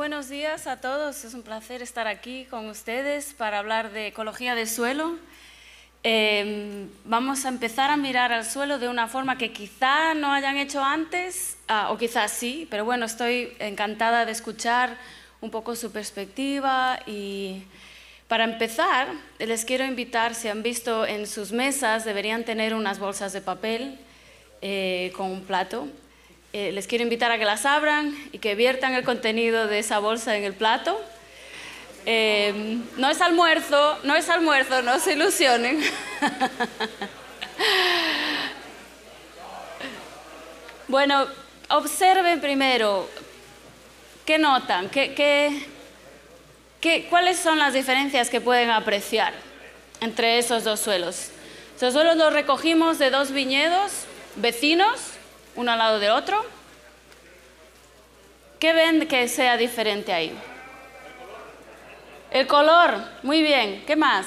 buenos días a todos. Es un placer estar aquí con ustedes para hablar de ecología del suelo. Vamos a empezar a mirar al suelo de una forma que quizá no hayan hecho antes, o quizás sí, pero bueno, estoy encantada de escuchar un poco su perspectiva. Y para empezar, les quiero invitar, si han visto en sus mesas, deberían tener unas bolsas de papel con un plato. Les quiero invitar a que las abran y que viertan el contenido de esa bolsa en el plato. No es almuerzo, no se ilusionen. Bueno, observen primero, ¿qué notan? ¿Cuáles son las diferencias que pueden apreciar entre esos dos suelos? Esos suelos los recogimos de dos viñedos vecinos, uno al lado del otro. ¿Qué ven que sea diferente ahí? El color, muy bien. ¿Qué más?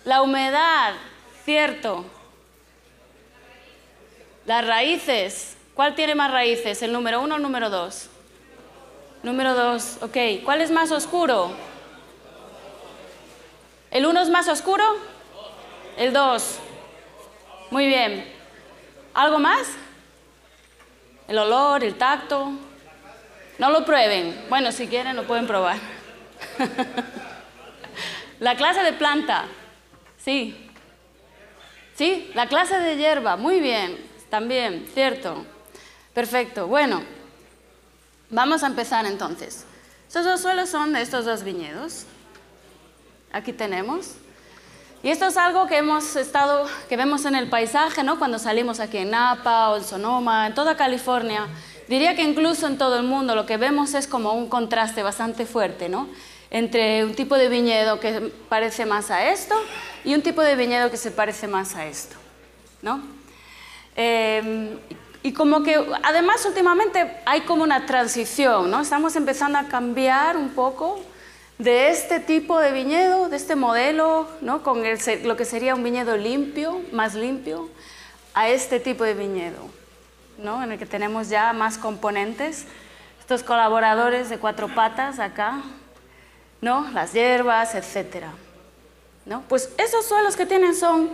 La humedad, cierto. Las raíces. ¿Cuál tiene más raíces? ¿El número 1 o el número 2? Número 2, ok. ¿Cuál es más oscuro? ¿El 1 es más oscuro? El 2. Muy bien. ¿Algo más? El olor, el tacto. No lo prueben. Bueno, si quieren lo pueden probar. La clase de planta. Sí. Sí, la clase de hierba. Muy bien. También, cierto. Perfecto. Bueno, vamos a empezar entonces. Estos dos suelos son de estos dos viñedos. Aquí tenemos. Y esto es algo que vemos en el paisaje, ¿no? Cuando salimos aquí en Napa o en Sonoma, en toda California. Diría que incluso en todo el mundo lo que vemos es como un contraste bastante fuerte, ¿no? Entre un tipo de viñedo que parece más a esto y un tipo de viñedo que se parece más a esto, ¿no? Y como que además últimamente hay como una transición, ¿no? Estamos empezando a cambiar un poco de este tipo de viñedo, de este modelo, ¿no? Con lo que sería un viñedo limpio, más limpio, a este tipo de viñedo, ¿no? En el que tenemos ya más componentes, estos colaboradores de cuatro patas acá, ¿no? Las hierbas, etcétera, ¿no? Pues esos suelos que tienen son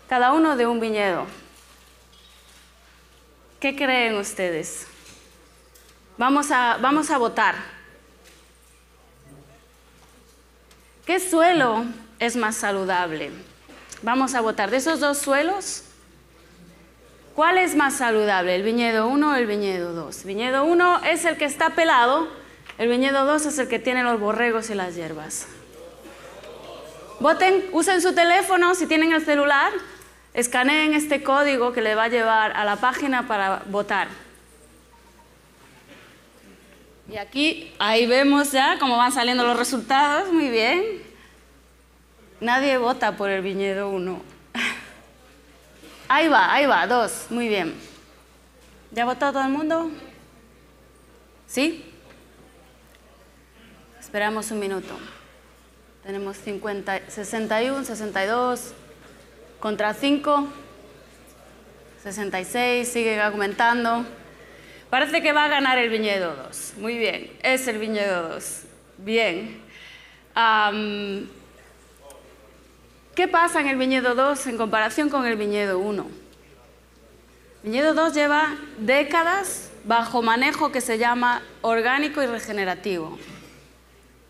cada uno de un viñedo. ¿Qué creen ustedes? Vamos a votar. ¿Qué suelo es más saludable? Vamos a votar. De esos dos suelos, ¿cuál es más saludable? ¿El viñedo 1 o el viñedo 2? Viñedo 1 es el que está pelado, el viñedo 2 es el que tiene los borregos y las hierbas. Voten, usen su teléfono, si tienen el celular, escaneen este código que le va a llevar a la página para votar. Y aquí, ahí vemos ya cómo van saliendo los resultados, muy bien. Nadie vota por el viñedo 1. Ahí va, 2, muy bien. ¿Ya votó todo el mundo? ¿Sí? Esperamos un minuto. Tenemos 61, 62, contra 5, 66, sigue aumentando. Parece que va a ganar el viñedo 2. Muy bien, es el viñedo 2. Bien. ¿Qué pasa en el viñedo 2 en comparación con el viñedo 1? El viñedo 2 lleva décadas bajo manejo que se llama orgánico y regenerativo,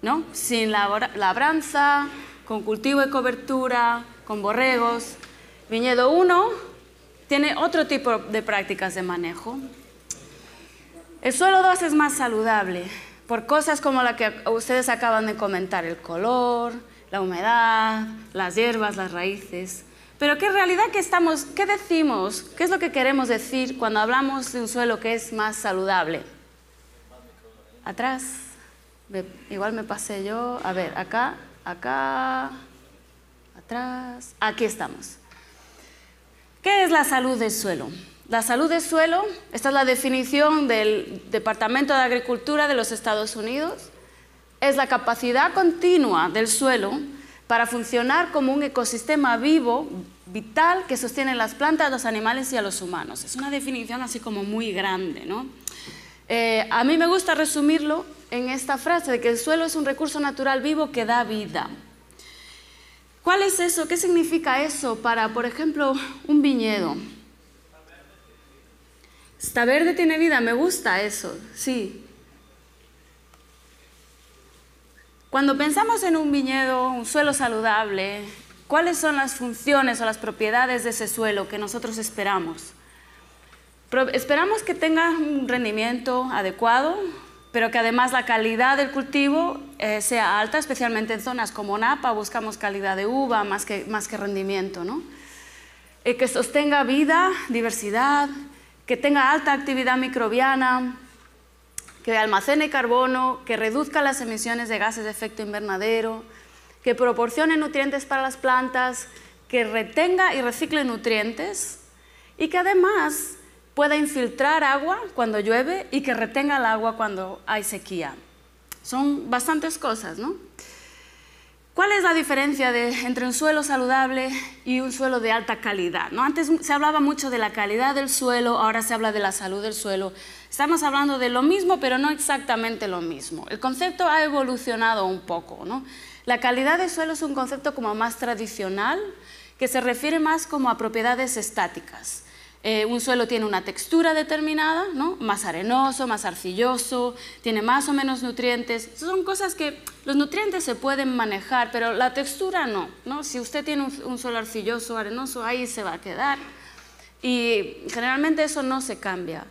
¿no? Sin labranza, con cultivo de cobertura, con borregos. Viñedo 1 tiene otro tipo de prácticas de manejo. El suelo 2 es más saludable por cosas como la que ustedes acaban de comentar, el color, la humedad, las hierbas, las raíces. Pero ¿qué realidad qué decimos? ¿Qué es lo que queremos decir cuando hablamos de un suelo que es más saludable? Atrás, igual me pasé yo, a ver, acá, atrás, aquí estamos. ¿Qué es la salud del suelo? La salud del suelo, esta es la definición del Departamento de Agricultura de los Estados Unidos, es la capacidad continua del suelo para funcionar como un ecosistema vivo, vital, que sostiene las plantas, los animales y a los humanos. Es una definición así como muy grande, ¿no? A mí me gusta resumirlo en esta frase de que el suelo es un recurso natural vivo que da vida. ¿Cuál es eso? ¿Qué significa eso para, por ejemplo, un viñedo? Está verde, tiene vida, me gusta eso, sí. Cuando pensamos en un viñedo, un suelo saludable, ¿cuáles son las funciones o las propiedades de ese suelo que nosotros esperamos? Esperamos que tenga un rendimiento adecuado, pero que además la calidad del cultivo sea alta, especialmente en zonas como Napa, buscamos calidad de uva más que rendimiento, ¿no? Que sostenga vida, diversidad, que tenga alta actividad microbiana, que almacene carbono, que reduzca las emisiones de gases de efecto invernadero, que proporcione nutrientes para las plantas, que retenga y recicle nutrientes y que además pueda infiltrar agua cuando llueve y que retenga el agua cuando hay sequía. Son bastantes cosas, ¿no? ¿Cuál es la diferencia entre un suelo saludable y un suelo de alta calidad, ¿no? Antes se hablaba mucho de la calidad del suelo, ahora se habla de la salud del suelo. Estamos hablando de lo mismo, pero no exactamente lo mismo. El concepto ha evolucionado un poco, ¿no? La calidad del suelo es un concepto como más tradicional, que se refiere más como a propiedades estáticas. Un suelo tiene una textura determinada, ¿no? Más arenoso, más arcilloso, tiene más o menos nutrientes. Son cosas que los nutrientes se pueden manejar, pero la textura no, ¿no? Si usted tiene un suelo arcilloso, arenoso, ahí se va a quedar. Y generalmente eso no se cambia.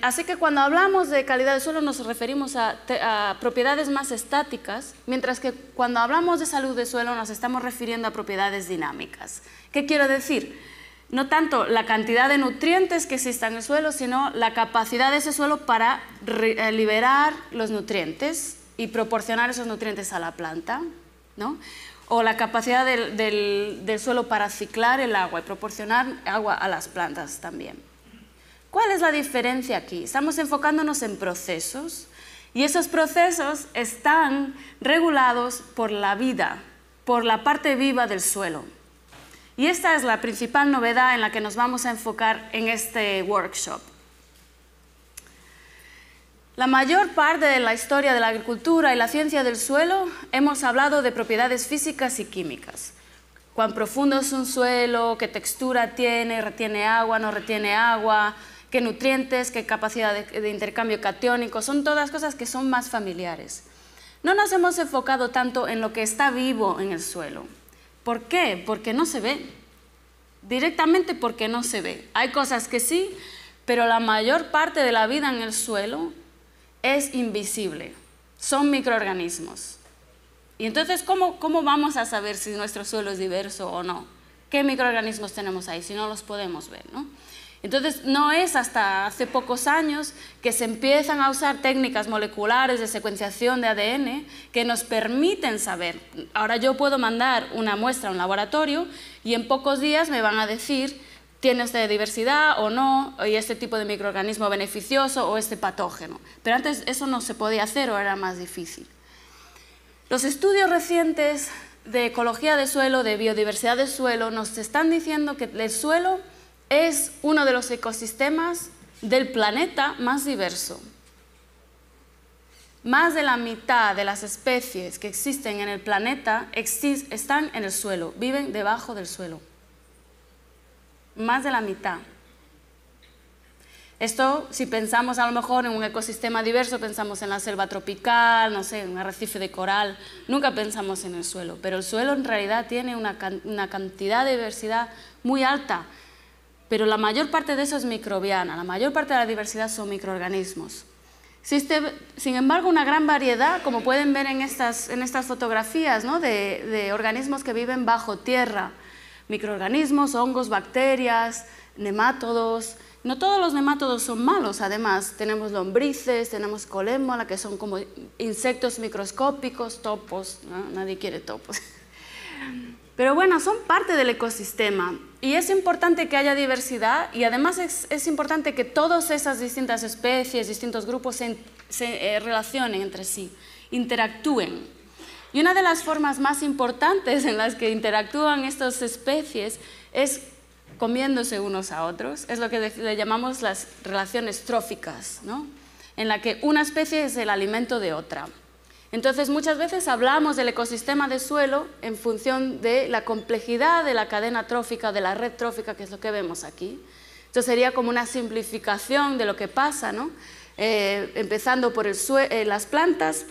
Así que cuando hablamos de calidad del suelo nos referimos a propiedades más estáticas, mientras que cuando hablamos de salud del suelo nos estamos refiriendo a propiedades dinámicas. ¿Qué quiero decir? No tanto la cantidad de nutrientes que existen en el suelo, sino la capacidad de ese suelo para liberar los nutrientes y proporcionar esos nutrientes a la planta, ¿no? O la capacidad del suelo para ciclar el agua y proporcionar agua a las plantas también. ¿Cuál es la diferencia aquí? Estamos enfocándonos en procesos y esos procesos están regulados por la vida, por la parte viva del suelo. Y esta es la principal novedad en la que nos vamos a enfocar en este workshop. La mayor parte de la historia de la agricultura y la ciencia del suelo hemos hablado de propiedades físicas y químicas. Cuán profundo es un suelo, qué textura tiene, retiene agua, no retiene agua, qué nutrientes, qué capacidad de intercambio catiónico, son todas cosas que son más familiares. No nos hemos enfocado tanto en lo que está vivo en el suelo. ¿Por qué? Porque no se ve. Directamente porque no se ve. Hay cosas que sí, pero la mayor parte de la vida en el suelo es invisible. Son microorganismos. Y entonces, ¿cómo vamos a saber si nuestro suelo es diverso o no? ¿Qué microorganismos tenemos ahí si no los podemos ver, ¿no? Entonces, no es hasta hace pocos años que se empiezan a usar técnicas moleculares de secuenciación de ADN que nos permiten saber. Ahora yo puedo mandar una muestra a un laboratorio y en pocos días me van a decir tiene usted diversidad o no, y este tipo de microorganismo beneficioso o este patógeno. Pero antes eso no se podía hacer o era más difícil. Los estudios recientes de ecología de suelo, de biodiversidad del suelo, nos están diciendo que el suelo es uno de los ecosistemas del planeta más diverso. Más de la mitad de las especies que existen en el planeta están en el suelo, viven debajo del suelo. Más de la mitad. Esto, si pensamos a lo mejor en un ecosistema diverso, pensamos en la selva tropical, no sé, en un arrecife de coral, nunca pensamos en el suelo, pero el suelo en realidad tiene una cantidad de diversidad muy alta. Pero la mayor parte de eso es microbiana, la mayor parte de la diversidad son microorganismos. Existe, sin embargo, una gran variedad, como pueden ver en estas fotografías, ¿no? de organismos que viven bajo tierra. Microorganismos, hongos, bacterias, nemátodos. No todos los nemátodos son malos, además. Tenemos lombrices, tenemos colémbola, que son como insectos microscópicos, topos, ¿no? Nadie quiere topos. Pero bueno, son parte del ecosistema y es importante que haya diversidad y además es importante que todas esas distintas especies, distintos grupos se relacionen entre sí, interactúen. Y una de las formas más importantes en las que interactúan estas especies es comiéndose unos a otros, es lo que le llamamos las relaciones tróficas, ¿no? en la que una especie es el alimento de otra. Entonces, muchas veces hablamos del ecosistema de suelo en función de la complejidad de la cadena trófica, de la red trófica, que es lo que vemos aquí. Esto sería como una simplificación de lo que pasa, ¿no? Empezando por las plantas,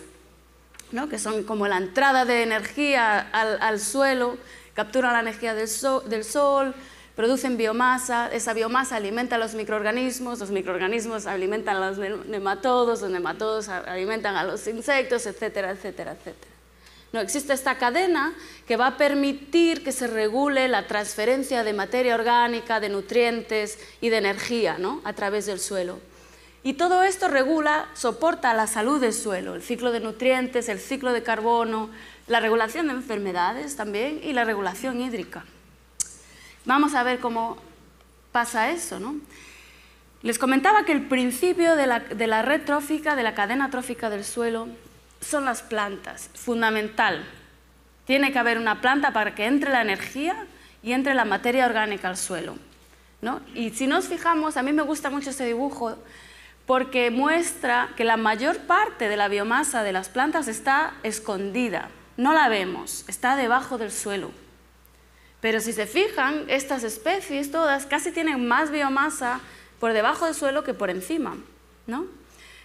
¿no? Que son como la entrada de energía al suelo, capturan la energía del sol, producen biomasa, esa biomasa alimenta a los microorganismos alimentan a los nematodos, los nematodos alimentan a los insectos, etcétera, etcétera, etcétera. No, existe esta cadena que va a permitir que se regule la transferencia de materia orgánica, de nutrientes y de energía, ¿no? A través del suelo. Y todo esto soporta la salud del suelo, el ciclo de nutrientes, el ciclo de carbono, la regulación de enfermedades también y la regulación hídrica. Vamos a ver cómo pasa eso, ¿no? Les comentaba que el principio de la red trófica, de la cadena trófica del suelo, son las plantas, fundamental. Tiene que haber una planta para que entre la energía y entre la materia orgánica al suelo, ¿no? Y si nos fijamos, a mí me gusta mucho este dibujo porque muestra que la mayor parte de la biomasa de las plantas está escondida, no la vemos, está debajo del suelo. Pero si se fijan, estas especies todas casi tienen más biomasa por debajo del suelo que por encima, ¿no?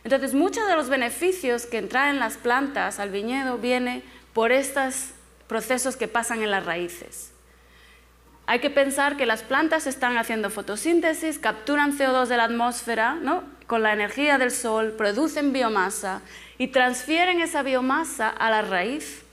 Entonces, muchos de los beneficios que traen las plantas al viñedo vienen por estos procesos que pasan en las raíces. Hay que pensar que las plantas están haciendo fotosíntesis, capturan CO2 de la atmósfera, ¿no? Con la energía del sol, producen biomasa y transfieren esa biomasa a la raíz.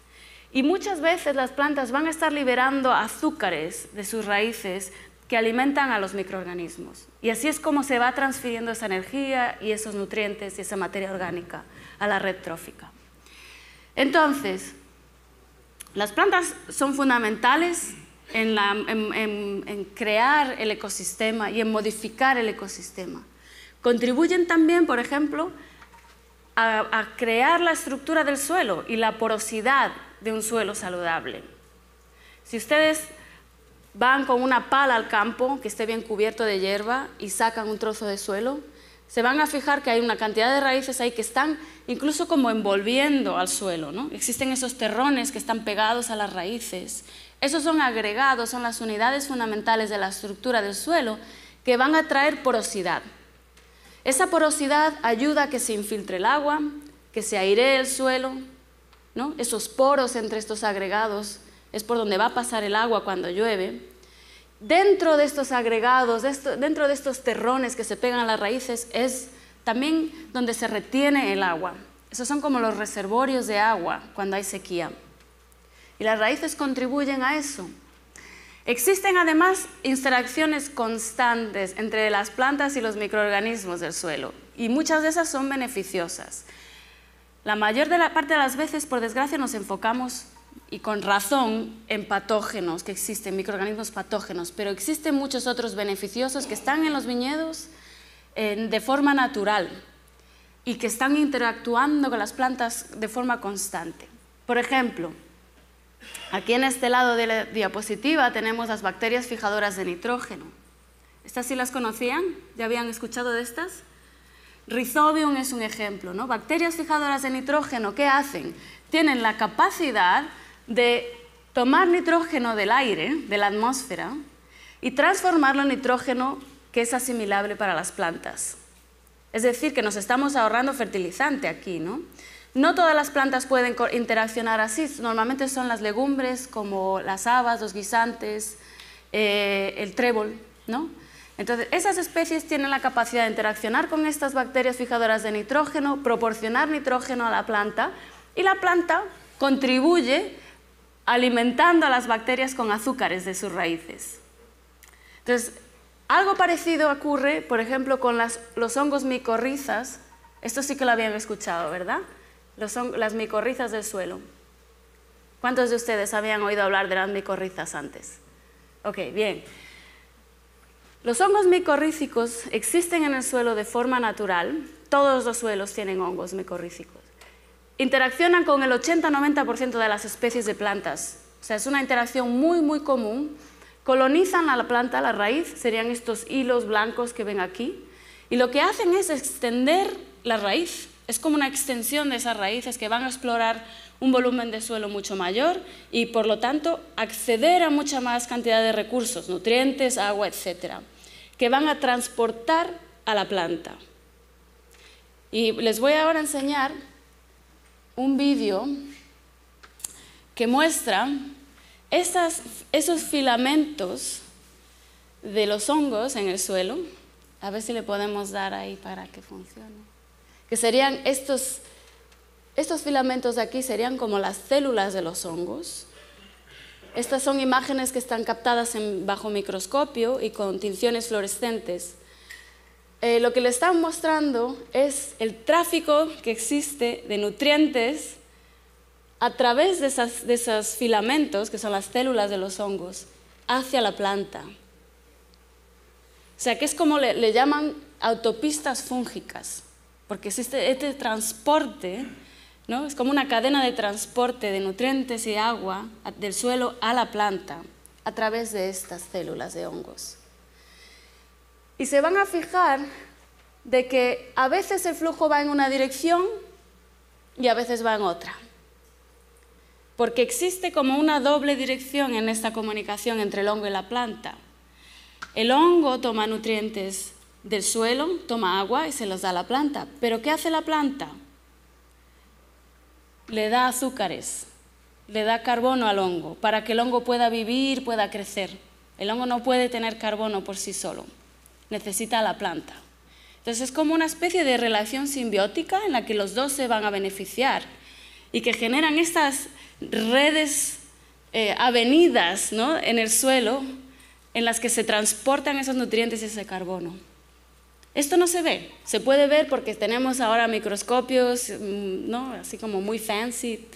Y muchas veces las plantas van a estar liberando azúcares de sus raíces que alimentan a los microorganismos. Y así es como se va transfiriendo esa energía y esos nutrientes y esa materia orgánica a la red trófica. Entonces, las plantas son fundamentales en crear el ecosistema y en modificar el ecosistema. Contribuyen también, por ejemplo, a crear la estructura del suelo y la porosidad de un suelo saludable. Si ustedes van con una pala al campo que esté bien cubierto de hierba y sacan un trozo de suelo, se van a fijar que hay una cantidad de raíces ahí que están incluso como envolviendo al suelo, ¿no? Existen esos terrones que están pegados a las raíces. Esos son agregados, son las unidades fundamentales de la estructura del suelo que van a traer porosidad. Esa porosidad ayuda a que se infiltre el agua, que se airee el suelo, ¿no? Esos poros entre estos agregados es por donde va a pasar el agua cuando llueve. Dentro de estos agregados, dentro de estos terrones que se pegan a las raíces, es también donde se retiene el agua. Esos son como los reservorios de agua cuando hay sequía. Y las raíces contribuyen a eso. Existen además interacciones constantes entre las plantas y los microorganismos del suelo, y muchas de esas son beneficiosas. La mayor parte de las veces, por desgracia, nos enfocamos, y con razón, en patógenos que existen, microorganismos patógenos, pero existen muchos otros beneficiosos que están en los viñedos de forma natural y que están interactuando con las plantas de forma constante. Por ejemplo, aquí en este lado de la diapositiva tenemos las bacterias fijadoras de nitrógeno. ¿Estas sí las conocían? ¿Ya habían escuchado de estas? Rhizobium es un ejemplo, ¿no? Bacterias fijadoras de nitrógeno, ¿qué hacen? Tienen la capacidad de tomar nitrógeno del aire, de la atmósfera, y transformarlo en nitrógeno que es asimilable para las plantas. Es decir, que nos estamos ahorrando fertilizante aquí, ¿no? No todas las plantas pueden interaccionar así, normalmente son las legumbres como las habas, los guisantes, el trébol, ¿no? Entonces, esas especies tienen la capacidad de interaccionar con estas bacterias fijadoras de nitrógeno, proporcionar nitrógeno a la planta, y la planta contribuye alimentando a las bacterias con azúcares de sus raíces. Entonces, algo parecido ocurre, por ejemplo, con los hongos micorrizas. Esto sí que lo habían escuchado, ¿verdad? Las micorrizas del suelo. ¿Cuántos de ustedes habían oído hablar de las micorrizas antes? Ok, bien. Los hongos micorrízicos existen en el suelo de forma natural. Todos los suelos tienen hongos micorrízicos. Interaccionan con el 80-90% de las especies de plantas. O sea, es una interacción muy, muy común. Colonizan a la planta, la raíz, serían estos hilos blancos que ven aquí. Y lo que hacen es extender la raíz. Es como una extensión de esas raíces que van a explorar un volumen de suelo mucho mayor y, por lo tanto, acceder a mucha más cantidad de recursos, nutrientes, agua, etcétera, que van a transportar a la planta. Y les voy ahora a enseñar un vídeo que muestra esos filamentos de los hongos en el suelo. A ver si le podemos dar ahí para que funcione. Que serían estos filamentos de aquí, serían como las células de los hongos. Estas son imágenes que están captadas bajo microscopio y con tinciones fluorescentes. Lo que le están mostrando es el tráfico que existe de nutrientes a través de esos filamentos, que son las células de los hongos, hacia la planta. O sea, que es como le llaman autopistas fúngicas, porque existe este transporte, ¿no? Es como una cadena de transporte de nutrientes y agua del suelo a la planta a través de estas células de hongos. Y se van a fijar de que a veces el flujo va en una dirección y a veces va en otra. Porque existe como una doble dirección en esta comunicación entre el hongo y la planta. El hongo toma nutrientes del suelo, toma agua y se los da a la planta. ¿Pero qué hace la planta? Le da azúcares, le da carbono al hongo para que el hongo pueda vivir, pueda crecer. El hongo no puede tener carbono por sí solo, necesita a la planta. Entonces es como una especie de relación simbiótica en la que los dos se van a beneficiar y que generan estas redes, avenidas, ¿no?, en el suelo en las que se transportan esos nutrientes y ese carbono. Esto no se ve, se puede ver porque tenemos ahora microscopios, ¿no?, así como muy fancy,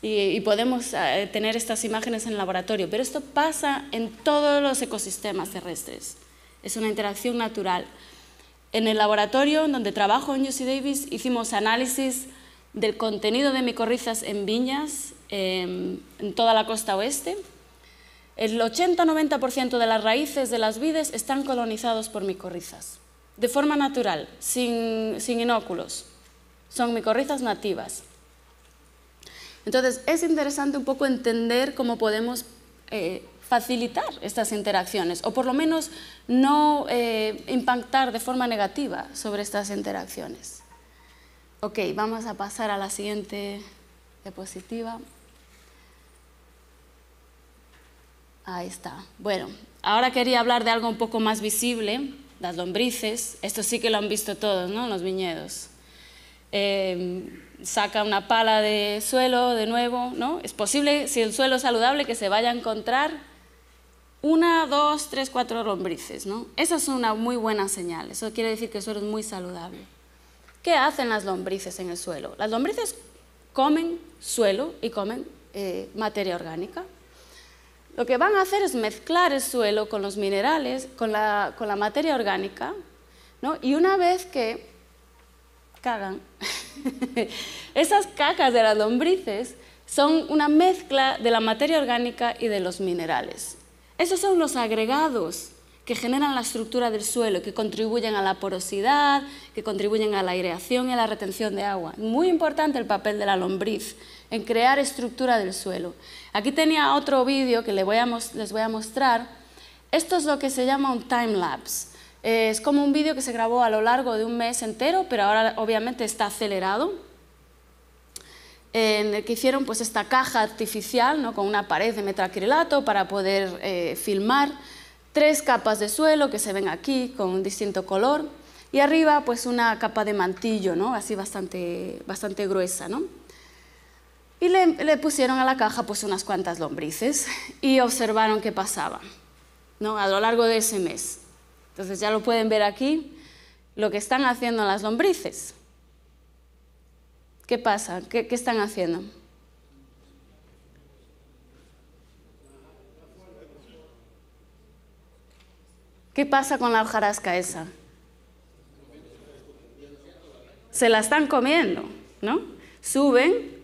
y podemos tener estas imágenes en el laboratorio, pero esto pasa en todos los ecosistemas terrestres. Es una interacción natural. En el laboratorio donde trabajo en UC Davis hicimos análisis del contenido de micorrizas en viñas en toda la costa oeste. El 80-90% de las raíces de las vides están colonizados por micorrizas, de forma natural, sin inóculos. Son micorrizas nativas. Entonces, es interesante un poco entender cómo podemos facilitar estas interacciones, o por lo menos no impactar de forma negativa sobre estas interacciones. Ok, vamos a pasar a la siguiente diapositiva. Ahí está. Bueno, ahora quería hablar de algo un poco más visible, las lombrices. Esto sí que lo han visto todos, ¿no?, en los viñedos. Saca una pala de suelo de nuevo, ¿no? Es posible, si el suelo es saludable, que se vaya a encontrar 1, 2, 3, 4 lombrices, ¿no? Esa es una muy buena señal. Eso quiere decir que el suelo es muy saludable. ¿Qué hacen las lombrices en el suelo? Las lombrices comen suelo y comen materia orgánica. Lo que van a hacer es mezclar el suelo con los minerales, con la materia orgánica, ¿no? Y una vez que cagan, esas cacas de las lombrices son una mezcla de la materia orgánica y de los minerales. Esos son los agregados que generan la estructura del suelo, que contribuyen a la porosidad, que contribuyen a la aireación y a la retención de agua. Muy importante el papel de la lombriz en crear estructura del suelo. Aquí tenía otro vídeo que les voy a mostrar. Esto es lo que se llama un time-lapse. Es como un vídeo que se grabó a lo largo de un mes entero, pero ahora obviamente está acelerado, en el que hicieron pues esta caja artificial, ¿no?, con una pared de metacrilato para poder filmar 3 capas de suelo que se ven aquí con un distinto color, y arriba pues una capa de mantillo, ¿no?, así bastante gruesa, ¿no? Y le pusieron a la caja pues unas cuantas lombrices y observaron qué pasaba, ¿no?, a lo largo de ese mes. Entonces ya lo pueden ver aquí, lo que están haciendo las lombrices. ¿Qué pasa? ¿Qué están haciendo? ¿Qué pasa con la hojarasca esa? Se la están comiendo, ¿no? Suben,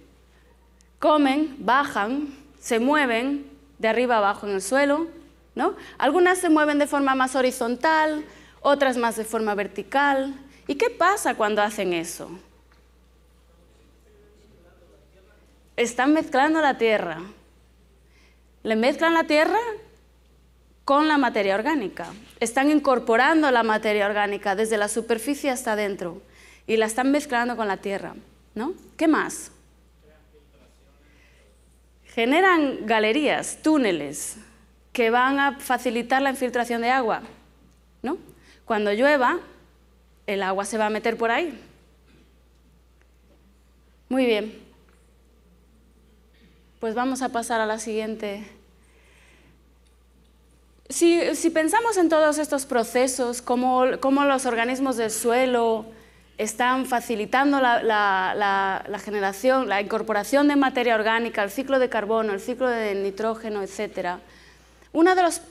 comen, bajan, se mueven de arriba a abajo en el suelo, ¿no? Algunas se mueven de forma más horizontal, otras más de forma vertical, ¿Y qué pasa cuando hacen eso? Están mezclando la tierra. Le mezclan la tierra con la materia orgánica. Están incorporando la materia orgánica desde la superficie hasta adentro y la están mezclando con la tierra, ¿no? ¿Qué más? Generan galerías, túneles, que van a facilitar la infiltración de agua, ¿no? Cuando llueva, el agua se va a meter por ahí. Muy bien. Pues vamos a pasar a la siguiente. Si pensamos en todos estos procesos, cómo los organismos del suelo están facilitando la generación, la incorporación de materia orgánica, el ciclo de carbono, el ciclo de nitrógeno, etc. Una de las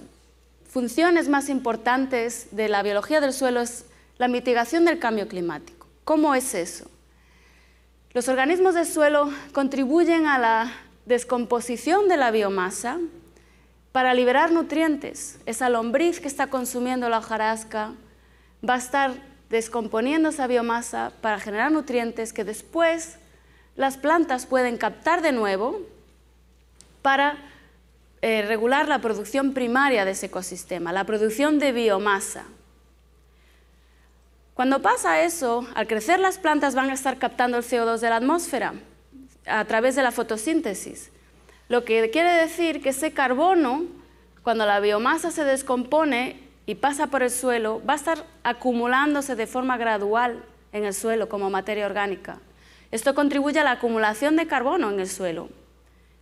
funciones más importantes de la biología del suelo es la mitigación del cambio climático. ¿Cómo es eso? Los organismos del suelo contribuyen a la descomposición de la biomasa para liberar nutrientes. Esa lombriz que está consumiendo la hojarasca va a estar descomponiendo esa biomasa para generar nutrientes que después las plantas pueden captar de nuevo para regular la producción primaria de ese ecosistema, la producción de biomasa. Cuando pasa eso, al crecer las plantas van a estar captando el CO2 de la atmósfera a través de la fotosíntesis. Lo que quiere decir que ese carbono, cuando la biomasa se descompone y pasa por el suelo, va a estar acumulándose de forma gradual en el suelo como materia orgánica. Esto contribuye a la acumulación de carbono en el suelo.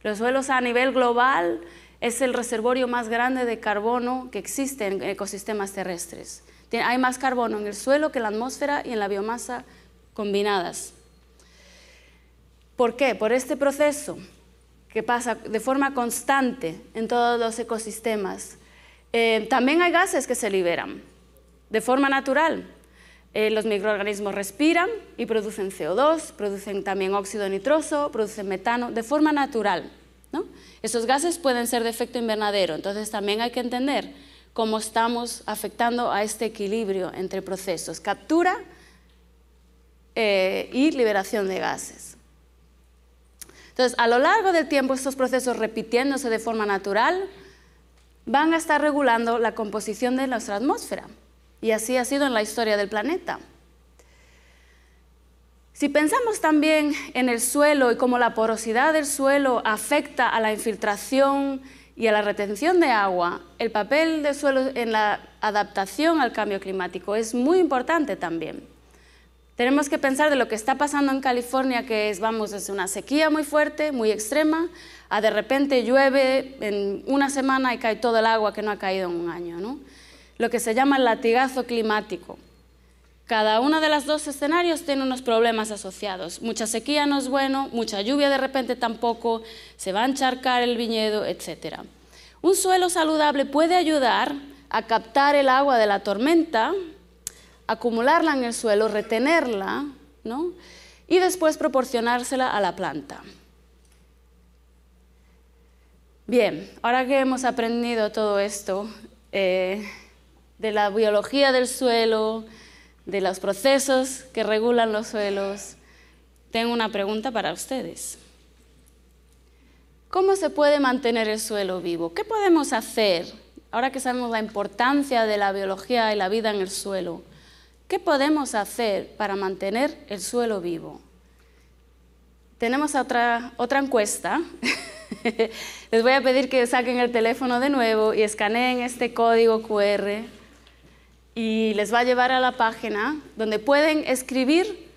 Los suelos a nivel global es el reservorio más grande de carbono que existe en ecosistemas terrestres. Hay más carbono en el suelo que en la atmósfera y en la biomasa combinadas. ¿Por qué? Por este proceso que pasa de forma constante en todos los ecosistemas. También hay gases que se liberan de forma natural. Los microorganismos respiran y producen CO2, producen también óxido nitroso, producen metano de forma natural, ¿no? Esos gases pueden ser de efecto invernadero, entonces también hay que entender cómo estamos afectando a este equilibrio entre procesos, captura y liberación de gases. Entonces, a lo largo del tiempo, estos procesos repitiéndose de forma natural van a estar regulando la composición de nuestra atmósfera. Y así ha sido en la historia del planeta. Si pensamos también en el suelo y cómo la porosidad del suelo afecta a la infiltración y a la retención de agua, el papel del suelo en la adaptación al cambio climático es muy importante también. Tenemos que pensar de lo que está pasando en California, que es, vamos, desde una sequía muy fuerte, muy extrema, a de repente llueve en una semana y cae todo el agua que no ha caído en un año, ¿no? Lo que se llama el latigazo climático. Cada uno de los dos escenarios tiene unos problemas asociados. Mucha sequía no es bueno, mucha lluvia de repente tampoco, se va a encharcar el viñedo, etc. Un suelo saludable puede ayudar a captar el agua de la tormenta, acumularla en el suelo, retenerla, ¿no? Y después proporcionársela a la planta. Bien, ahora que hemos aprendido todo esto de la biología del suelo, de los procesos que regulan los suelos, tengo una pregunta para ustedes. ¿Cómo se puede mantener el suelo vivo? ¿Qué podemos hacer, ahora que sabemos la importancia de la biología y la vida en el suelo? ¿Qué podemos hacer para mantener el suelo vivo? Tenemos otra encuesta. Les voy a pedir que saquen el teléfono de nuevo y escaneen este código QR y les va a llevar a la página donde pueden escribir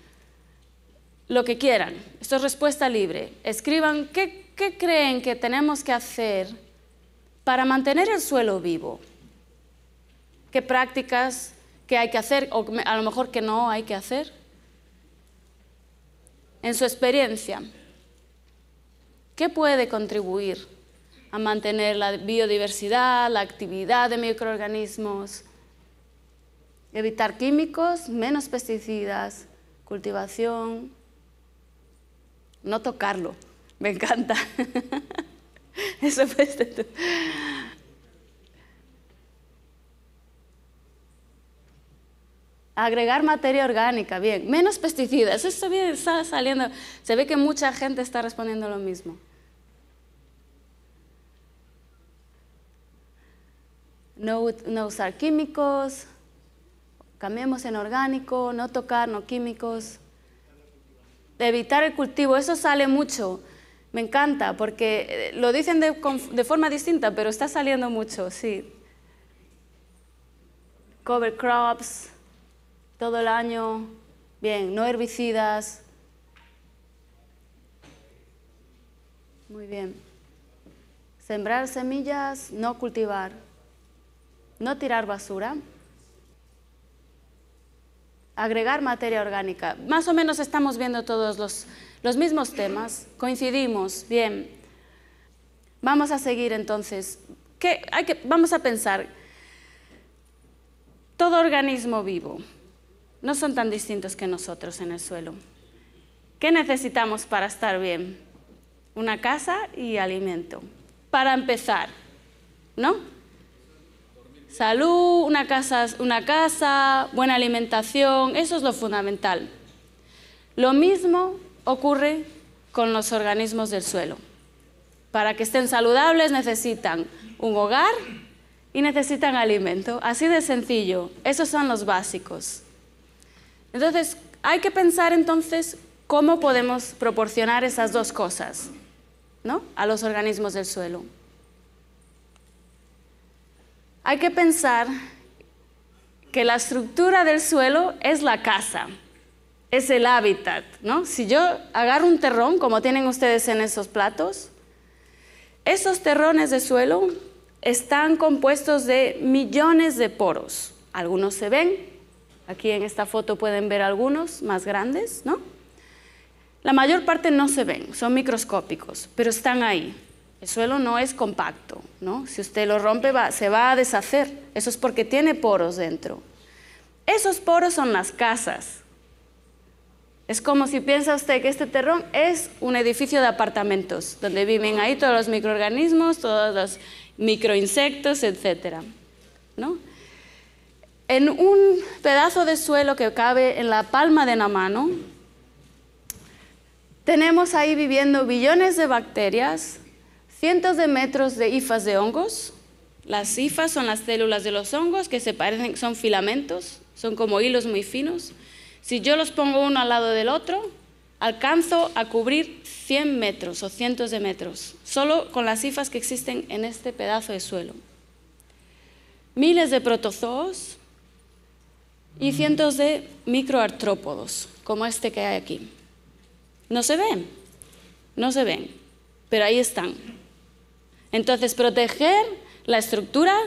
lo que quieran. Esto es respuesta libre. Escriban qué creen que tenemos que hacer para mantener el suelo vivo. ¿Qué prácticas que hay que hacer o a lo mejor que no hay que hacer? En su experiencia, ¿qué puede contribuir a mantener la biodiversidad, la actividad de microorganismos? Evitar químicos, menos pesticidas, cultivación, no tocarlo, me encanta. Eso fue Agregar materia orgánica, bien. Menos pesticidas, esto bien está saliendo. Se ve que mucha gente está respondiendo lo mismo. No usar químicos, cambiemos en orgánico, no tocar, no químicos. Evitar el cultivo, eso sale mucho. Me encanta, porque lo dicen de forma distinta, pero está saliendo mucho, sí. Cover crops, todo el año, bien, no herbicidas. Muy bien. Sembrar semillas, no cultivar. No tirar basura. Agregar materia orgánica. Más o menos estamos viendo todos los mismos temas. Coincidimos, bien. Vamos a seguir entonces. Vamos a pensar. Todo organismo vivo no son tan distintos que nosotros en el suelo. ¿Qué necesitamos para estar bien? Una casa y alimento. Para empezar, ¿no? Salud, una casa, buena alimentación, eso es lo fundamental. Lo mismo ocurre con los organismos del suelo. Para que estén saludables necesitan un hogar y necesitan alimento. Así de sencillo. Esos son los básicos. Entonces, hay que pensar entonces cómo podemos proporcionar esas dos cosas, ¿no? A los organismos del suelo. Hay que pensar que la estructura del suelo es la casa, es el hábitat, ¿no? Si yo agarro un terrón, como tienen ustedes en esos platos, esos terrones de suelo están compuestos de millones de poros. Algunos se ven, aquí en esta foto pueden ver algunos más grandes, ¿no? La mayor parte no se ven, son microscópicos, pero están ahí. El suelo no es compacto, ¿no? Si usted lo rompe, se va a deshacer. Eso es porque tiene poros dentro. Esos poros son las casas. Es como si piensa usted que este terrón es un edificio de apartamentos, donde viven ahí todos los microorganismos, todos los microinsectos, etc., ¿no? En un pedazo de suelo que cabe en la palma de la mano, tenemos ahí viviendo billones de bacterias, cientos de metros de hifas de hongos. Las hifas son las células de los hongos que se parecen, son filamentos, son como hilos muy finos. Si yo los pongo uno al lado del otro, alcanzo a cubrir 100 metros o cientos de metros, solo con las hifas que existen en este pedazo de suelo. Miles de protozoos y cientos de microartrópodos, como este que hay aquí. No se ven, pero ahí están. Entonces, proteger la estructura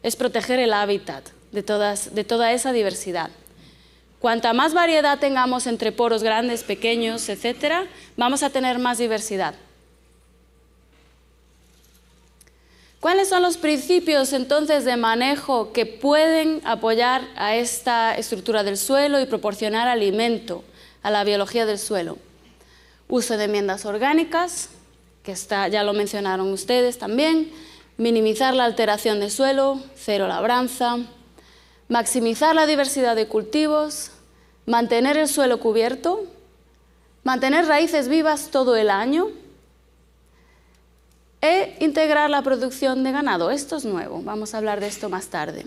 es proteger el hábitat de toda esa diversidad. Cuanta más variedad tengamos entre poros grandes, pequeños, etc., vamos a tener más diversidad. ¿Cuáles son los principios entonces de manejo que pueden apoyar a esta estructura del suelo y proporcionar alimento a la biología del suelo? Uso de enmiendas orgánicas, que ya lo mencionaron ustedes también, minimizar la alteración del suelo, cero labranza, maximizar la diversidad de cultivos, mantener el suelo cubierto, mantener raíces vivas todo el año e integrar la producción de ganado. Esto es nuevo, vamos a hablar de esto más tarde.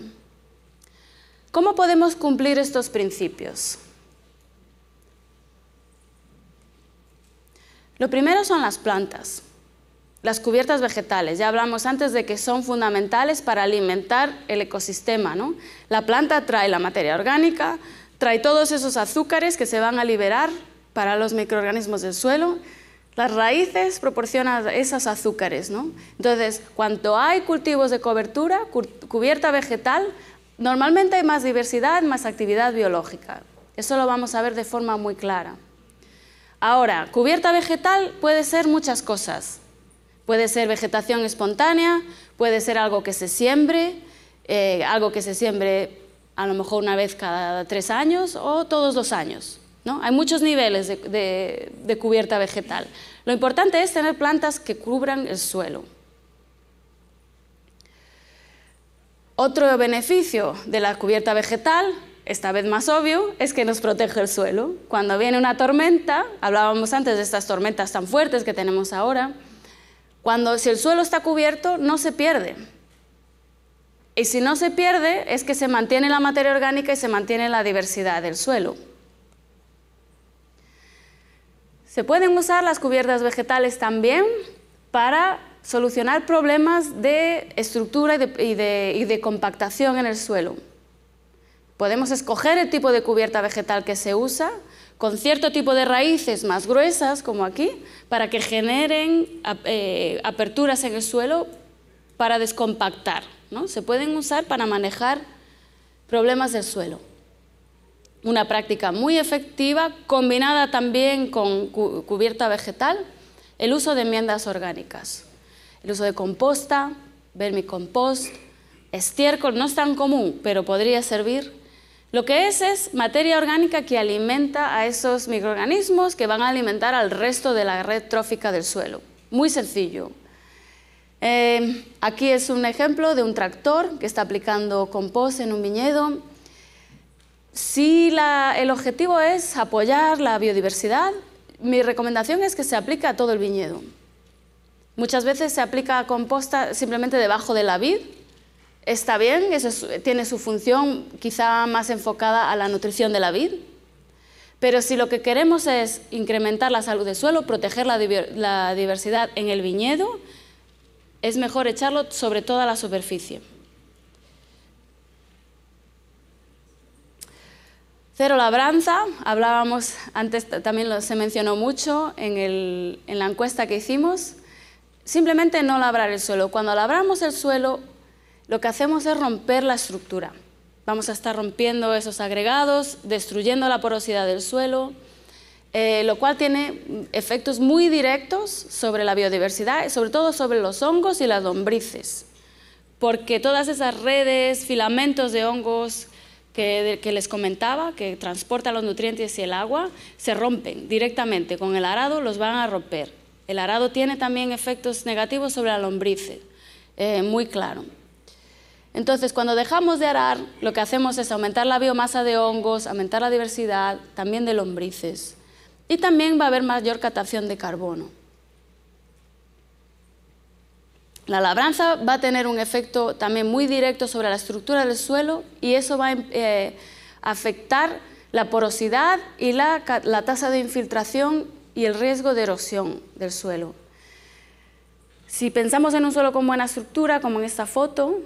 ¿Cómo podemos cumplir estos principios? Lo primero son las plantas, las cubiertas vegetales. Ya hablamos antes de que son fundamentales para alimentar el ecosistema, ¿no? La planta trae la materia orgánica, trae todos esos azúcares que se van a liberar para los microorganismos del suelo. Las raíces proporcionan esos azúcares, ¿no? Entonces, cuando hay cultivos de cobertura, cubierta vegetal, normalmente hay más diversidad, más actividad biológica. Eso lo vamos a ver de forma muy clara. Ahora, cubierta vegetal puede ser muchas cosas. Puede ser vegetación espontánea, puede ser algo que se siembre a lo mejor una vez cada 3 años o todos los años, ¿no? Hay muchos niveles de cubierta vegetal. Lo importante es tener plantas que cubran el suelo. Otro beneficio de la cubierta vegetal esta vez más obvio, es que nos protege el suelo. Cuando viene una tormenta, hablábamos antes de estas tormentas tan fuertes que tenemos ahora, si el suelo está cubierto, no se pierde. Y si no se pierde, es que se mantiene la materia orgánica y se mantiene la diversidad del suelo. Se pueden usar las cubiertas vegetales también para solucionar problemas de estructura y de compactación en el suelo. Podemos escoger el tipo de cubierta vegetal que se usa, con cierto tipo de raíces más gruesas, como aquí, para que generen aperturas en el suelo para descompactar, ¿no? Se pueden usar para manejar problemas del suelo. Una práctica muy efectiva, combinada también con cubierta vegetal, el uso de enmiendas orgánicas. El uso de composta, vermicompost, estiércol, no es tan común, pero podría servir. Lo que es materia orgánica que alimenta a esos microorganismos que van a alimentar al resto de la red trófica del suelo. Muy sencillo. Aquí es un ejemplo de un tractor que está aplicando compost en un viñedo. Si el objetivo es apoyar la biodiversidad, mi recomendación es que se aplique a todo el viñedo. Muchas veces se aplica composta simplemente debajo de la vid. Está bien, tiene su función quizá más enfocada a la nutrición de la vid, pero si lo que queremos es incrementar la salud del suelo, proteger la diversidad en el viñedo, es mejor echarlo sobre toda la superficie. Cero labranza, hablábamos antes, también se mencionó mucho en la encuesta que hicimos. Simplemente no labrar el suelo. Cuando labramos el suelo, lo que hacemos es romper la estructura. Vamos a estar rompiendo esos agregados, destruyendo la porosidad del suelo, lo cual tiene efectos muy directos sobre la biodiversidad y sobre todo sobre los hongos y las lombrices, porque todas esas redes, filamentos de hongos que les comentaba, que transportan los nutrientes y el agua, se rompen directamente. Con el arado los van a romper. El arado tiene también efectos negativos sobre la lombriz, muy claro. Entonces, cuando dejamos de arar, lo que hacemos es aumentar la biomasa de hongos, aumentar la diversidad, también de lombrices. Y también va a haber mayor captación de carbono. La labranza va a tener un efecto también muy directo sobre la estructura del suelo y eso va a afectar la porosidad y la tasa de infiltración y el riesgo de erosión del suelo. Si pensamos en un suelo con buena estructura, como en esta foto,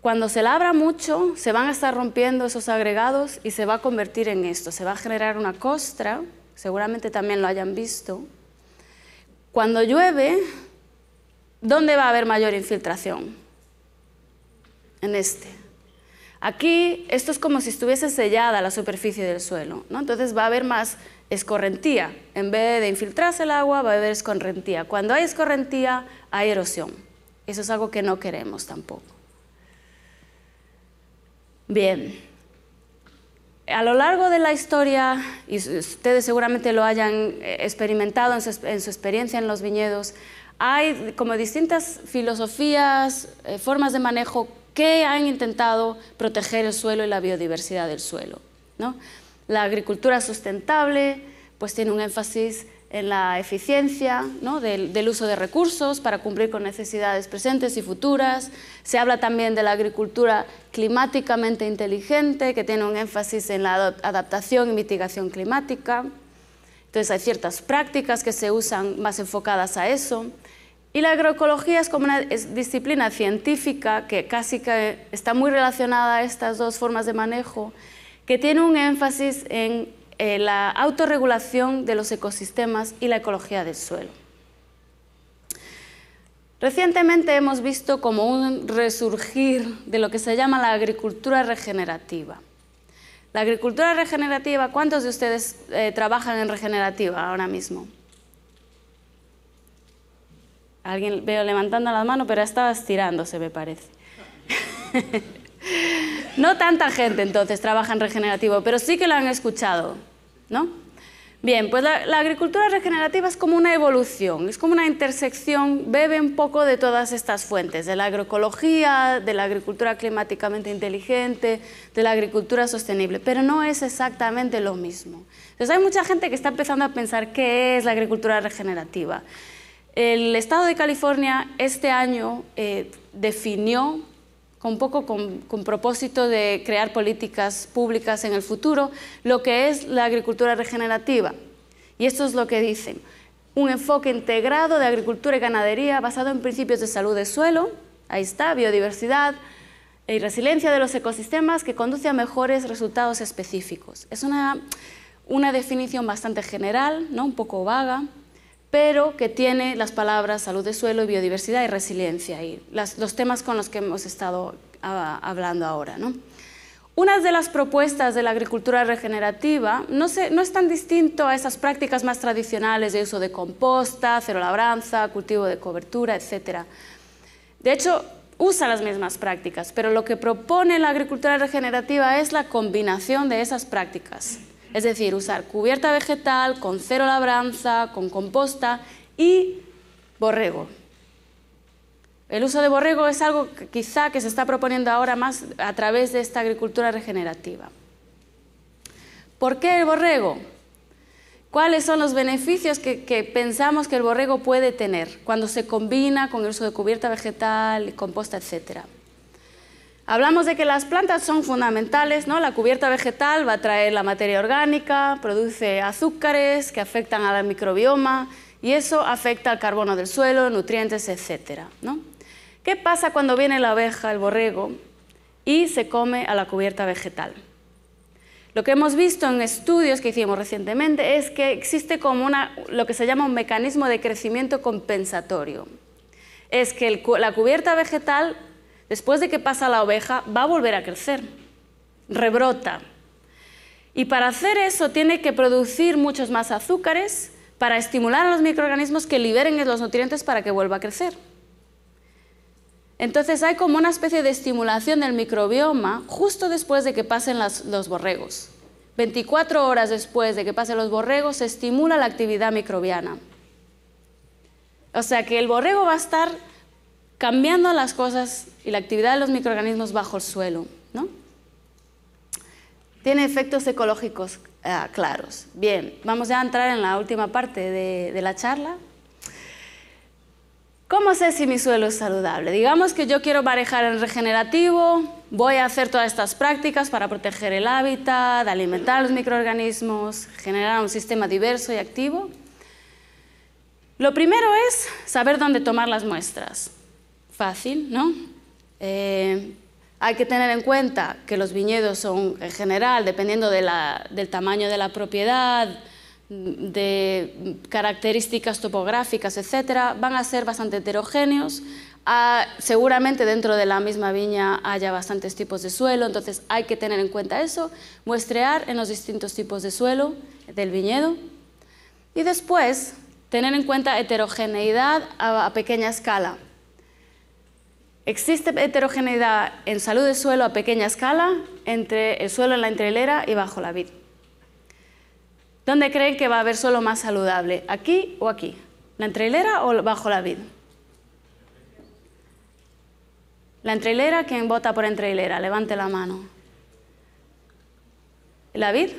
cuando se labra mucho, se van a estar rompiendo esos agregados y se va a convertir en esto. Se va a generar una costra, seguramente también lo hayan visto. Cuando llueve, ¿dónde va a haber mayor infiltración? En este. Aquí, esto es como si estuviese sellada la superficie del suelo, ¿no? Entonces va a haber más escorrentía. En vez de infiltrarse el agua, va a haber escorrentía. Cuando hay escorrentía, hay erosión. Eso es algo que no queremos tampoco. Bien, a lo largo de la historia, y ustedes seguramente lo hayan experimentado en su experiencia en los viñedos, hay como distintas filosofías, formas de manejo que han intentado proteger el suelo y la biodiversidad del suelo, ¿no? La agricultura sustentable pues tiene un énfasis en la eficiencia, ¿no? del uso de recursos para cumplir con necesidades presentes y futuras. Se habla también de la agricultura climáticamente inteligente, que tiene un énfasis en la adaptación y mitigación climática. Entonces hay ciertas prácticas que se usan más enfocadas a eso. Y la agroecología es como una disciplina científica que casi que está muy relacionada a estas dos formas de manejo, que tiene un énfasis en la autorregulación de los ecosistemas y la ecología del suelo. Recientemente hemos visto como un resurgir de lo que se llama la agricultura regenerativa. La agricultura regenerativa, ¿cuántos de ustedes trabajan en regenerativa ahora mismo? Alguien veo levantando la mano, pero estaba estirándose, me parece. No tanta gente entonces trabaja en regenerativo, pero sí que lo han escuchado, ¿no? Bien, pues la agricultura regenerativa es como una evolución, es como una intersección, bebe un poco de todas estas fuentes, de la agroecología, de la agricultura climáticamente inteligente, de la agricultura sostenible, pero no es exactamente lo mismo. Entonces hay mucha gente que está empezando a pensar qué es la agricultura regenerativa. El Estado de California este año definió con propósito de crear políticas públicas en el futuro, lo que es la agricultura regenerativa. Y esto es lo que dicen: un enfoque integrado de agricultura y ganadería basado en principios de salud del suelo, ahí está, biodiversidad y resiliencia de los ecosistemas, que conduce a mejores resultados específicos. Es una definición bastante general, ¿no? Un poco vaga, pero que tiene las palabras salud del suelo, biodiversidad y resiliencia, y los temas con los que hemos estado hablando ahora, ¿no? Una de las propuestas de la agricultura regenerativa no es tan distinto a esas prácticas más tradicionales de uso de composta, cero labranza, cultivo de cobertura, etc. De hecho, usa las mismas prácticas, pero lo que propone la agricultura regenerativa es la combinación de esas prácticas. Es decir, usar cubierta vegetal con cero labranza, con composta y borrego. El uso de borrego es algo que quizá se está proponiendo ahora más a través de esta agricultura regenerativa. ¿Por qué el borrego? ¿Cuáles son los beneficios que pensamos que el borrego puede tener cuando se combina con el uso de cubierta vegetal, composta, etcétera? Hablamos de que las plantas son fundamentales, ¿no? La cubierta vegetal va a traer la materia orgánica, produce azúcares que afectan al microbioma y eso afecta al carbono del suelo, nutrientes, etcétera, ¿no? ¿Qué pasa cuando viene la oveja, el borrego, y se come a la cubierta vegetal? Lo que hemos visto en estudios que hicimos recientemente es que existe como lo que se llama un mecanismo de crecimiento compensatorio. Es que la cubierta vegetal, después de que pasa la oveja, va a volver a crecer, rebrota. Y para hacer eso tiene que producir muchos más azúcares para estimular a los microorganismos que liberen los nutrientes para que vuelva a crecer. Entonces hay como una especie de estimulación del microbioma justo después de que pasen los borregos. 24 horas después de que pasen los borregos se estimula la actividad microbiana. O sea que el borrego va a estar cambiando las cosas y la actividad de los microorganismos bajo el suelo, ¿no? Tiene efectos ecológicos claros. Bien, vamos ya a entrar en la última parte de la charla. ¿Cómo sé si mi suelo es saludable? Digamos que yo quiero manejar el regenerativo, voy a hacer todas estas prácticas para proteger el hábitat, alimentar a los microorganismos, generar un sistema diverso y activo. Lo primero es saber dónde tomar las muestras. Fácil, ¿no? Hay que tener en cuenta que los viñedos son, en general, dependiendo del tamaño de la propiedad, de características topográficas, etcétera, van a ser bastante heterogéneos. Seguramente dentro de la misma viña haya bastantes tipos de suelo, entonces hay que tener en cuenta eso, muestrear en los distintos tipos de suelo del viñedo y después tener en cuenta heterogeneidad a pequeña escala. Existe heterogeneidad en salud del suelo a pequeña escala entre el suelo en la entrehilera y bajo la vid. ¿Dónde creen que va a haber suelo más saludable? ¿Aquí o aquí? ¿La entrehilera o bajo la vid? La entrehilera, ¿quién vota por entrehilera? Levante la mano. ¿La vid?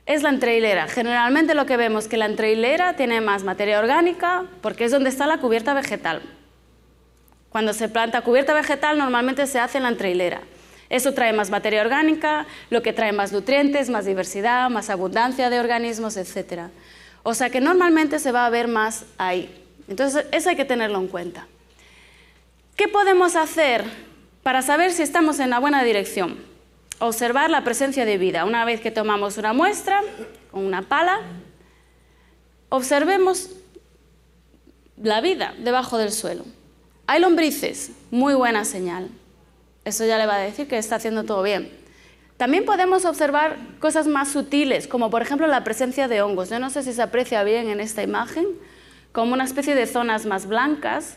Es la entrehilera. Generalmente lo que vemos es que la entrehilera tiene más materia orgánica porque es donde está la cubierta vegetal. Cuando se planta cubierta vegetal normalmente se hace en la entrehilera. Eso trae más materia orgánica, lo que trae más nutrientes, más diversidad, más abundancia de organismos, etc. O sea que normalmente se va a ver más ahí. Entonces eso hay que tenerlo en cuenta. ¿Qué podemos hacer para saber si estamos en la buena dirección? Observar la presencia de vida. Una vez que tomamos una muestra con una pala, observemos la vida debajo del suelo. Hay lombrices, muy buena señal. Eso ya le va a decir que está haciendo todo bien. También podemos observar cosas más sutiles, como por ejemplo la presencia de hongos. Yo no sé si se aprecia bien en esta imagen, como una especie de zonas más blancas.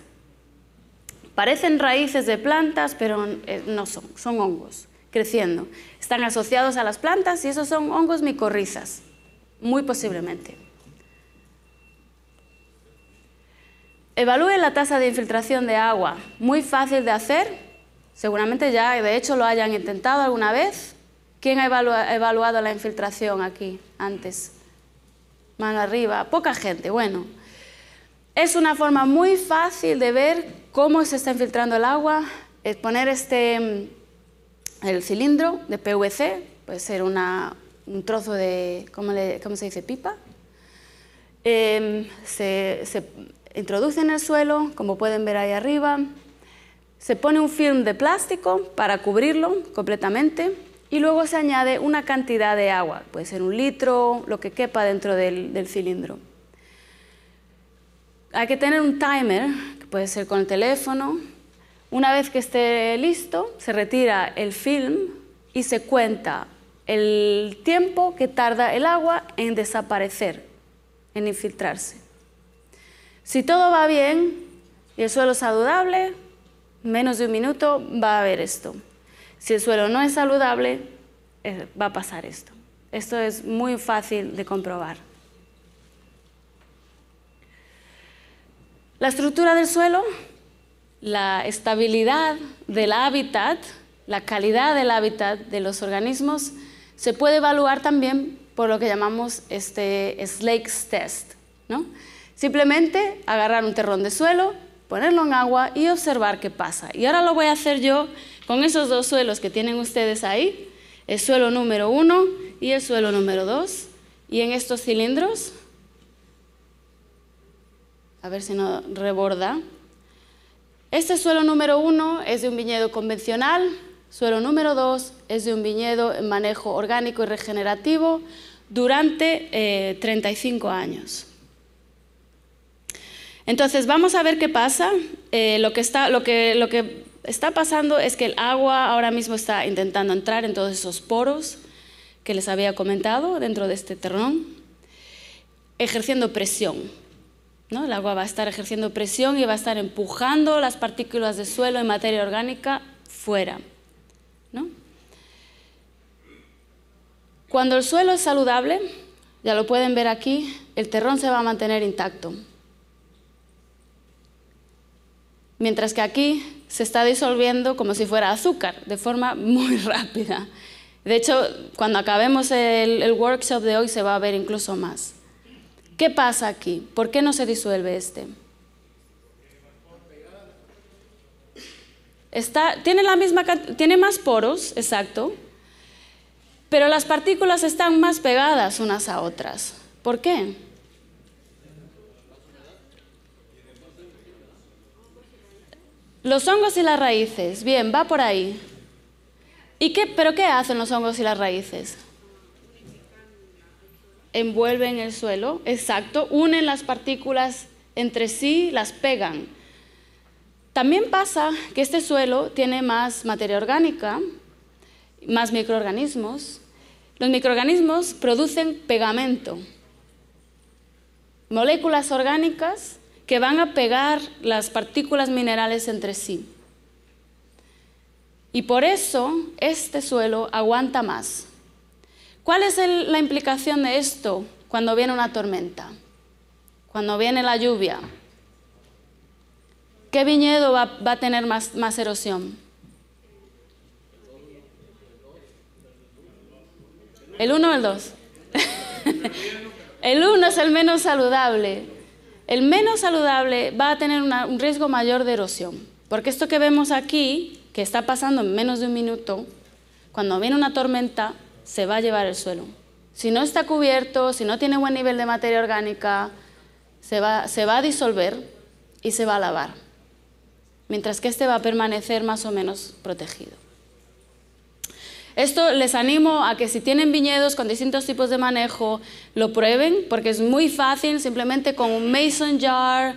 Parecen raíces de plantas, pero no son hongos creciendo. Están asociados a las plantas y esos son hongos micorrizas. muy posiblemente. Evalúe la tasa de infiltración de agua, muy fácil de hacer, seguramente ya de hecho lo hayan intentado alguna vez. ¿Quién ha evaluado la infiltración aquí antes? Mano arriba, poca gente, bueno. Es una forma muy fácil de ver cómo se está infiltrando el agua, es poner el cilindro de PVC, puede ser un trozo de, ¿cómo se dice? Pipa. Se introduce en el suelo, como pueden ver ahí arriba, se pone un film de plástico para cubrirlo completamente y luego se añade una cantidad de agua, puede ser 1 litro, lo que quepa dentro del cilindro. Hay que tener un timer, que puede ser con el teléfono. Una vez que esté listo, se retira el film y se cuenta el tiempo que tarda el agua en desaparecer, en infiltrarse. Si todo va bien y el suelo es saludable, menos de 1 minuto va a haber esto. Si el suelo no es saludable, va a pasar esto. Esto es muy fácil de comprobar. La estructura del suelo, la estabilidad del hábitat, la calidad del hábitat de los organismos, se puede evaluar también por lo que llamamos Slake's Test, ¿no? Simplemente agarrar un terrón de suelo, ponerlo en agua y observar qué pasa. Y ahora lo voy a hacer yo con esos 2 suelos que tienen ustedes ahí, el suelo número 1 y el suelo número 2. Y en estos cilindros, a ver si no reborda. Este suelo número 1 es de un viñedo convencional, suelo número 2 es de un viñedo en manejo orgánico y regenerativo durante 35 años. Entonces, vamos a ver qué pasa. Lo que está pasando es que el agua ahora mismo está intentando entrar en todos esos poros que les había comentado dentro de este terrón, ejerciendo presión, ¿no? El agua va a estar ejerciendo presión y va a estar empujando las partículas de suelo y materia orgánica fuera, ¿no? Cuando el suelo es saludable, ya lo pueden ver aquí, el terrón se va a mantener intacto. Mientras que aquí se está disolviendo como si fuera azúcar, de forma muy rápida. De hecho, cuando acabemos el workshop de hoy se va a ver incluso más. ¿Qué pasa aquí? ¿Por qué no se disuelve este? Tiene más poros, exacto, pero las partículas están más pegadas unas a otras. ¿Por qué? Los hongos y las raíces, bien, va por ahí. ¿Pero qué hacen los hongos y las raíces? Envuelven el suelo, exacto, unen las partículas entre sí, las pegan. También pasa que este suelo tiene más materia orgánica, más microorganismos. Los microorganismos producen pegamento, moléculas orgánicas que van a pegar las partículas minerales entre sí. Y por eso este suelo aguanta más. ¿Cuál es la implicación de esto cuando viene una tormenta? Cuando viene la lluvia. ¿Qué viñedo va a tener más erosión? ¿El 1 o el 2? El 1 es el menos saludable. El menos saludable va a tener un riesgo mayor de erosión. Porque esto que vemos aquí, que está pasando en menos de 1 minuto, cuando viene una tormenta, se va a llevar el suelo. Si no está cubierto, si no tiene buen nivel de materia orgánica, se va a disolver y se va a lavar. Mientras que este va a permanecer más o menos protegido. Esto les animo a que si tienen viñedos con distintos tipos de manejo, lo prueben, porque es muy fácil, simplemente con un mason jar,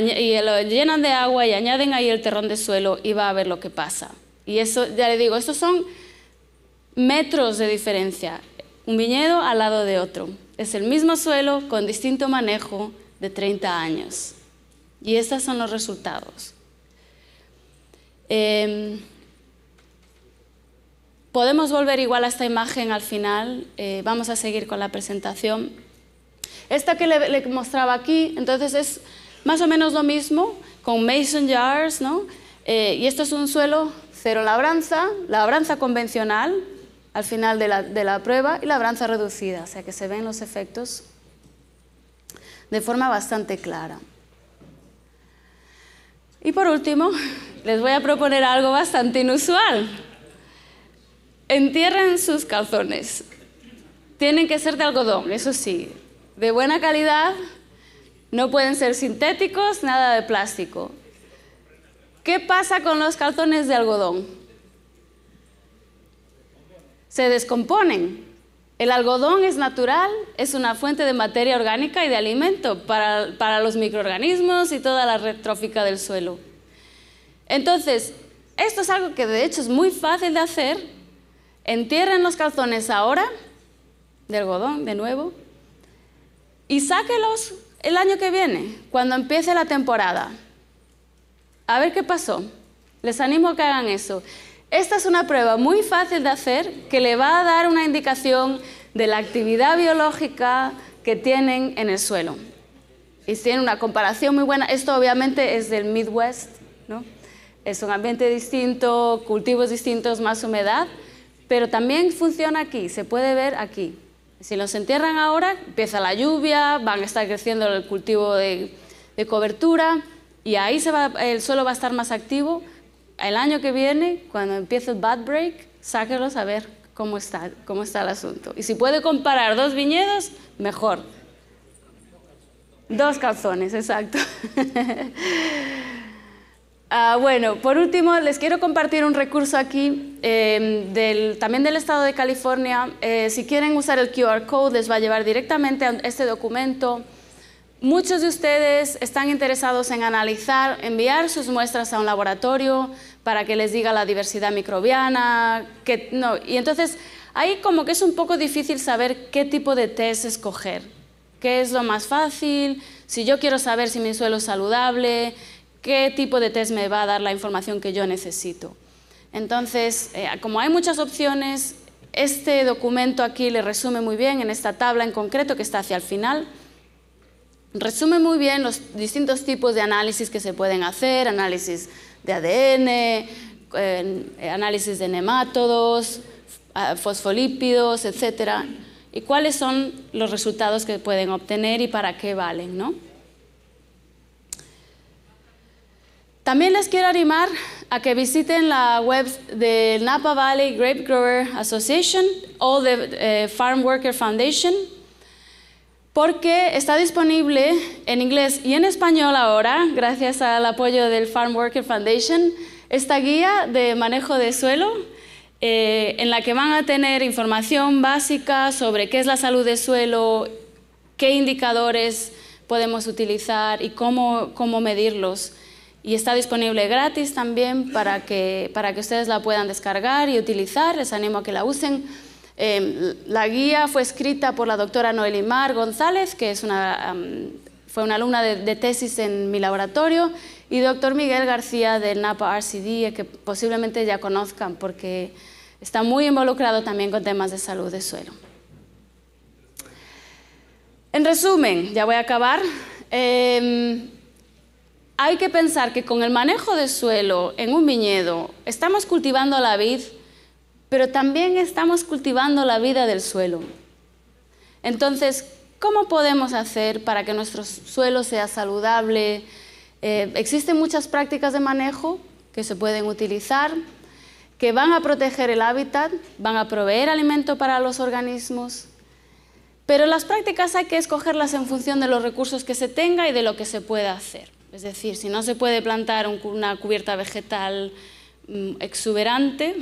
y lo llenan de agua y añaden ahí el terrón de suelo y va a ver lo que pasa. Y eso, ya le digo, estos son metros de diferencia, un viñedo al lado de otro. Es el mismo suelo con distinto manejo de 30 años. Y estos son los resultados. Podemos volver igual a esta imagen al final, vamos a seguir con la presentación. Esta que le mostraba aquí, entonces es más o menos lo mismo con mason jars, ¿no? Y esto es un suelo cero labranza convencional al final de la prueba y labranza reducida, o sea que se ven los efectos de forma bastante clara. Y por último, les voy a proponer algo bastante inusual. Entierren sus calzones. Tienen que ser de algodón, eso sí, de buena calidad, no pueden ser sintéticos, nada de plástico. ¿Qué pasa con los calzones de algodón? Se descomponen. El algodón es natural, es una fuente de materia orgánica y de alimento para los microorganismos y toda la red trófica del suelo. Entonces, esto es algo que de hecho es muy fácil de hacer. Entierren los calzones ahora, de algodón, de nuevo, y sáquelos el año que viene, cuando empiece la temporada. A ver qué pasó. Les animo a que hagan eso. Esta es una prueba muy fácil de hacer que le va a dar una indicación de la actividad biológica que tienen en el suelo. Y tiene una comparación muy buena. Esto obviamente es del Midwest, ¿no? Es un ambiente distinto, cultivos distintos, más humedad, pero también funciona aquí, se puede ver aquí. Si los entierran ahora, empieza la lluvia, van a estar creciendo el cultivo de cobertura y ahí el suelo va a estar más activo. El año que viene, cuando empiece el bud break, sáquenlos a ver cómo está el asunto. Y si puede comparar dos viñedos, mejor. Dos calzones, exacto. Bueno, por último, les quiero compartir un recurso aquí, también del estado de California. Si quieren usar el QR code, les va a llevar directamente a este documento. Muchos de ustedes están interesados en analizar, enviar sus muestras a un laboratorio para que les diga la diversidad microbiana. Y entonces, ahí como que es un poco difícil saber qué tipo de test escoger. ¿Qué es lo más fácil? Si yo quiero saber si mi suelo es saludable, ¿qué tipo de test me va a dar la información que yo necesito? Entonces, como hay muchas opciones, este documento aquí le resume muy bien, en esta tabla en concreto que está hacia el final, resume muy bien los distintos tipos de análisis que se pueden hacer, análisis de ADN, análisis de nemátodos, fosfolípidos, etc. Y cuáles son los resultados que pueden obtener y para qué valen, ¿no? También les quiero animar a que visiten la web de Napa Valley Grape Grower Association o de Farm Worker Foundation, porque está disponible en inglés y en español ahora, gracias al apoyo del Farm Worker Foundation, esta guía de manejo de suelo, en la que van a tener información básica sobre qué es la salud del suelo, qué indicadores podemos utilizar y cómo medirlos. Y está disponible gratis también para que ustedes la puedan descargar y utilizar. Les animo a que la usen. La guía fue escrita por la doctora Noelimar González, que fue una alumna de tesis en mi laboratorio, y doctor Miguel García del Napa RCD, que posiblemente ya conozcan porque está muy involucrado también con temas de salud de suelo. En resumen, ya voy a acabar. Hay que pensar que con el manejo de suelo en un viñedo estamos cultivando la vid, pero también estamos cultivando la vida del suelo. Entonces, ¿cómo podemos hacer para que nuestro suelo sea saludable? Existen muchas prácticas de manejo que se pueden utilizar, que van a proteger el hábitat, van a proveer alimento para los organismos, pero las prácticas hay que escogerlas en función de los recursos que se tenga y de lo que se pueda hacer. Es decir, si no se puede plantar una cubierta vegetal exuberante,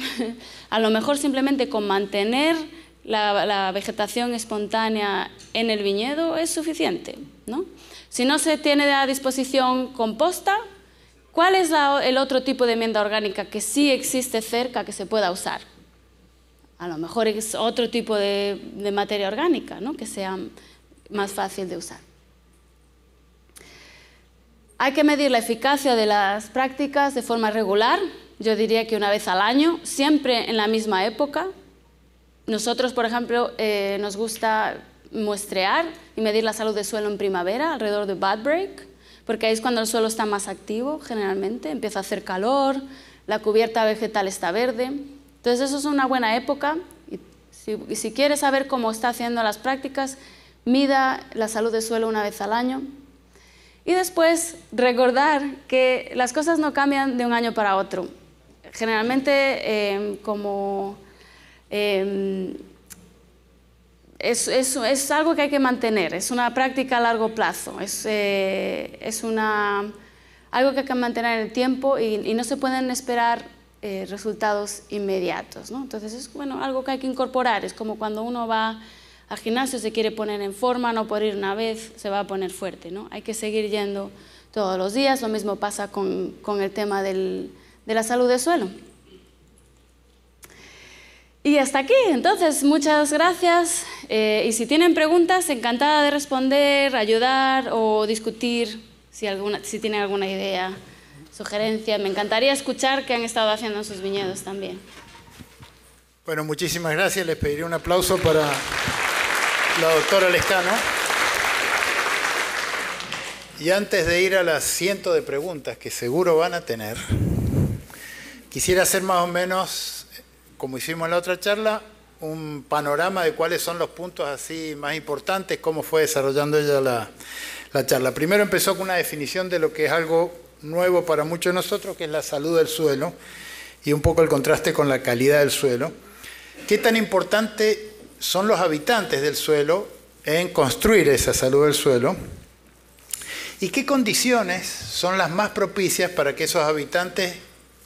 a lo mejor simplemente con mantener la vegetación espontánea en el viñedo es suficiente, ¿no? Si no se tiene a disposición composta, ¿cuál es el otro tipo de enmienda orgánica que sí existe cerca que se pueda usar? A lo mejor es otro tipo de materia orgánica, ¿no? Que sea más fácil de usar. Hay que medir la eficacia de las prácticas de forma regular, yo diría que una vez al año, siempre en la misma época. Nosotros, por ejemplo, nos gusta muestrear y medir la salud del suelo en primavera, alrededor de bud break, porque ahí es cuando el suelo está más activo, generalmente, empieza a hacer calor, la cubierta vegetal está verde. Entonces eso es una buena época. Y si quiere saber cómo está haciendo las prácticas, mida la salud del suelo una vez al año. Y después recordar que las cosas no cambian de un año para otro. Generalmente es algo que hay que mantener, es una práctica a largo plazo, es algo que hay que mantener en el tiempo y no se pueden esperar resultados inmediatos, ¿no? Entonces es algo que hay que incorporar, es como cuando uno va al gimnasio, se quiere poner en forma, no por ir una vez se va a poner fuerte, ¿no? Hay que seguir yendo todos los días, lo mismo pasa con el tema de la salud del suelo. Y hasta aquí, entonces, muchas gracias. Y si tienen preguntas, encantada de responder, ayudar o discutir si tienen alguna idea, sugerencia. Me encantaría escuchar qué han estado haciendo en sus viñedos también. Bueno, muchísimas gracias. Les pediría un aplauso para la doctora Lescano. Y antes de ir a las cientos de preguntas que seguro van a tener, quisiera hacer más o menos, como hicimos en la otra charla, un panorama de cuáles son los puntos así más importantes, cómo fue desarrollando ella la charla. Primero empezó con una definición de lo que es algo nuevo para muchos de nosotros, que es la salud del suelo, y un poco el contraste con la calidad del suelo. ¿Qué tan importante son los habitantes del suelo en construir esa salud del suelo? ¿Y qué condiciones son las más propicias para que esos habitantes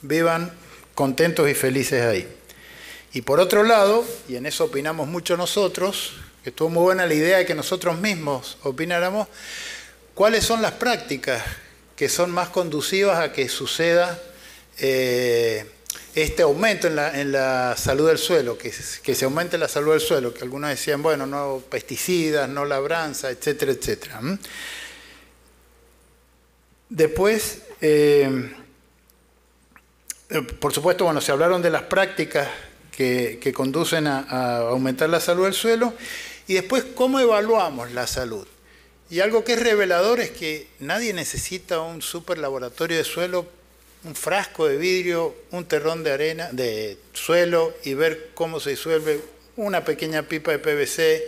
vivan contentos y felices ahí? Y por otro lado, y en eso opinamos mucho nosotros, que estuvo muy buena la idea de que nosotros mismos opináramos, ¿cuáles son las prácticas que son más conducivas a que suceda este aumento en la salud del suelo, que se aumente la salud del suelo? Que algunos decían, bueno, no pesticidas, no labranza, etcétera, etcétera. Después, por supuesto, bueno, se hablaron de las prácticas que conducen a aumentar la salud del suelo, y después cómo evaluamos la salud. Y algo que es revelador es que nadie necesita un super laboratorio de suelo, un frasco de vidrio, un terrón de arena, de suelo, y ver cómo se disuelve una pequeña pipa de PVC.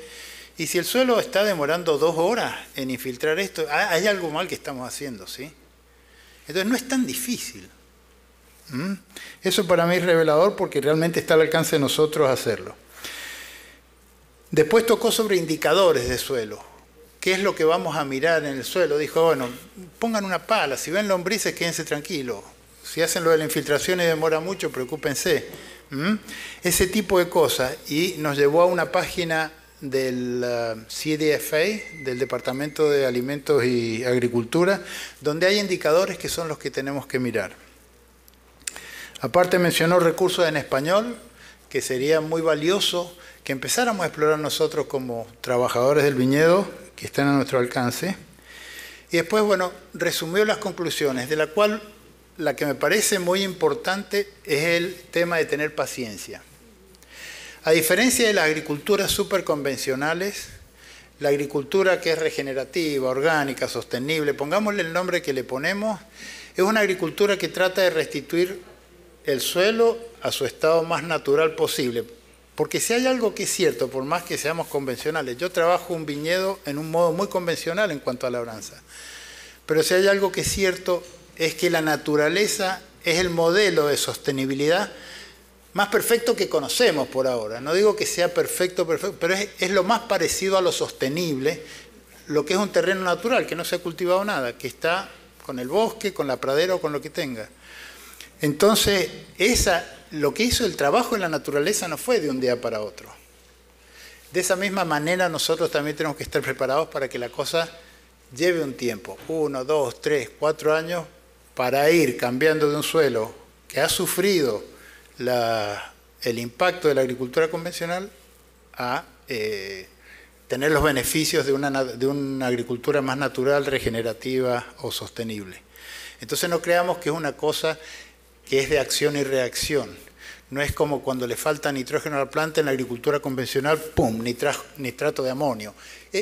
Y si el suelo está demorando 2 horas en infiltrar esto, hay algo mal que estamos haciendo, ¿sí? Entonces no es tan difícil. Eso para mí es revelador porque realmente está al alcance de nosotros hacerlo. Después tocó sobre indicadores de suelo. ¿Qué es lo que vamos a mirar en el suelo? Dijo, bueno, pongan una pala, si ven lombrices quédense tranquilos. Si hacen lo de la infiltración y demora mucho, preocúpense. Ese tipo de cosas. Y nos llevó a una página del CDFA, del Departamento de Alimentos y Agricultura, donde hay indicadores que son los que tenemos que mirar. Aparte mencionó recursos en español, que sería muy valioso que empezáramos a explorar nosotros como trabajadores del viñedo, que están a nuestro alcance. Y después, bueno, resumió las conclusiones, de la cual la que me parece muy importante es el tema de tener paciencia. A diferencia de las agriculturas súper convencionales, la agricultura que es regenerativa, orgánica, sostenible, pongámosle el nombre que le ponemos, es una agricultura que trata de restituir el suelo a su estado más natural posible. Porque si hay algo que es cierto, por más que seamos convencionales, yo trabajo un viñedo en un modo muy convencional en cuanto a labranza, pero si hay algo que es cierto es que la naturaleza es el modelo de sostenibilidad más perfecto que conocemos por ahora. No digo que sea perfecto, pero es lo más parecido a lo sostenible, lo que es un terreno natural, que no se ha cultivado nada, que está con el bosque, con la pradera o con lo que tenga. Entonces, lo que hizo el trabajo en la naturaleza no fue de un día para otro. De esa misma manera nosotros también tenemos que estar preparados para que la cosa lleve un tiempo, 1, 2, 3, 4 años, para ir cambiando de un suelo que ha sufrido el impacto de la agricultura convencional a tener los beneficios de una agricultura más natural, regenerativa o sostenible. Entonces no creamos que es una cosa que es de acción y reacción. No es como cuando le falta nitrógeno a la planta en la agricultura convencional, ¡pum!, nitrato de amonio.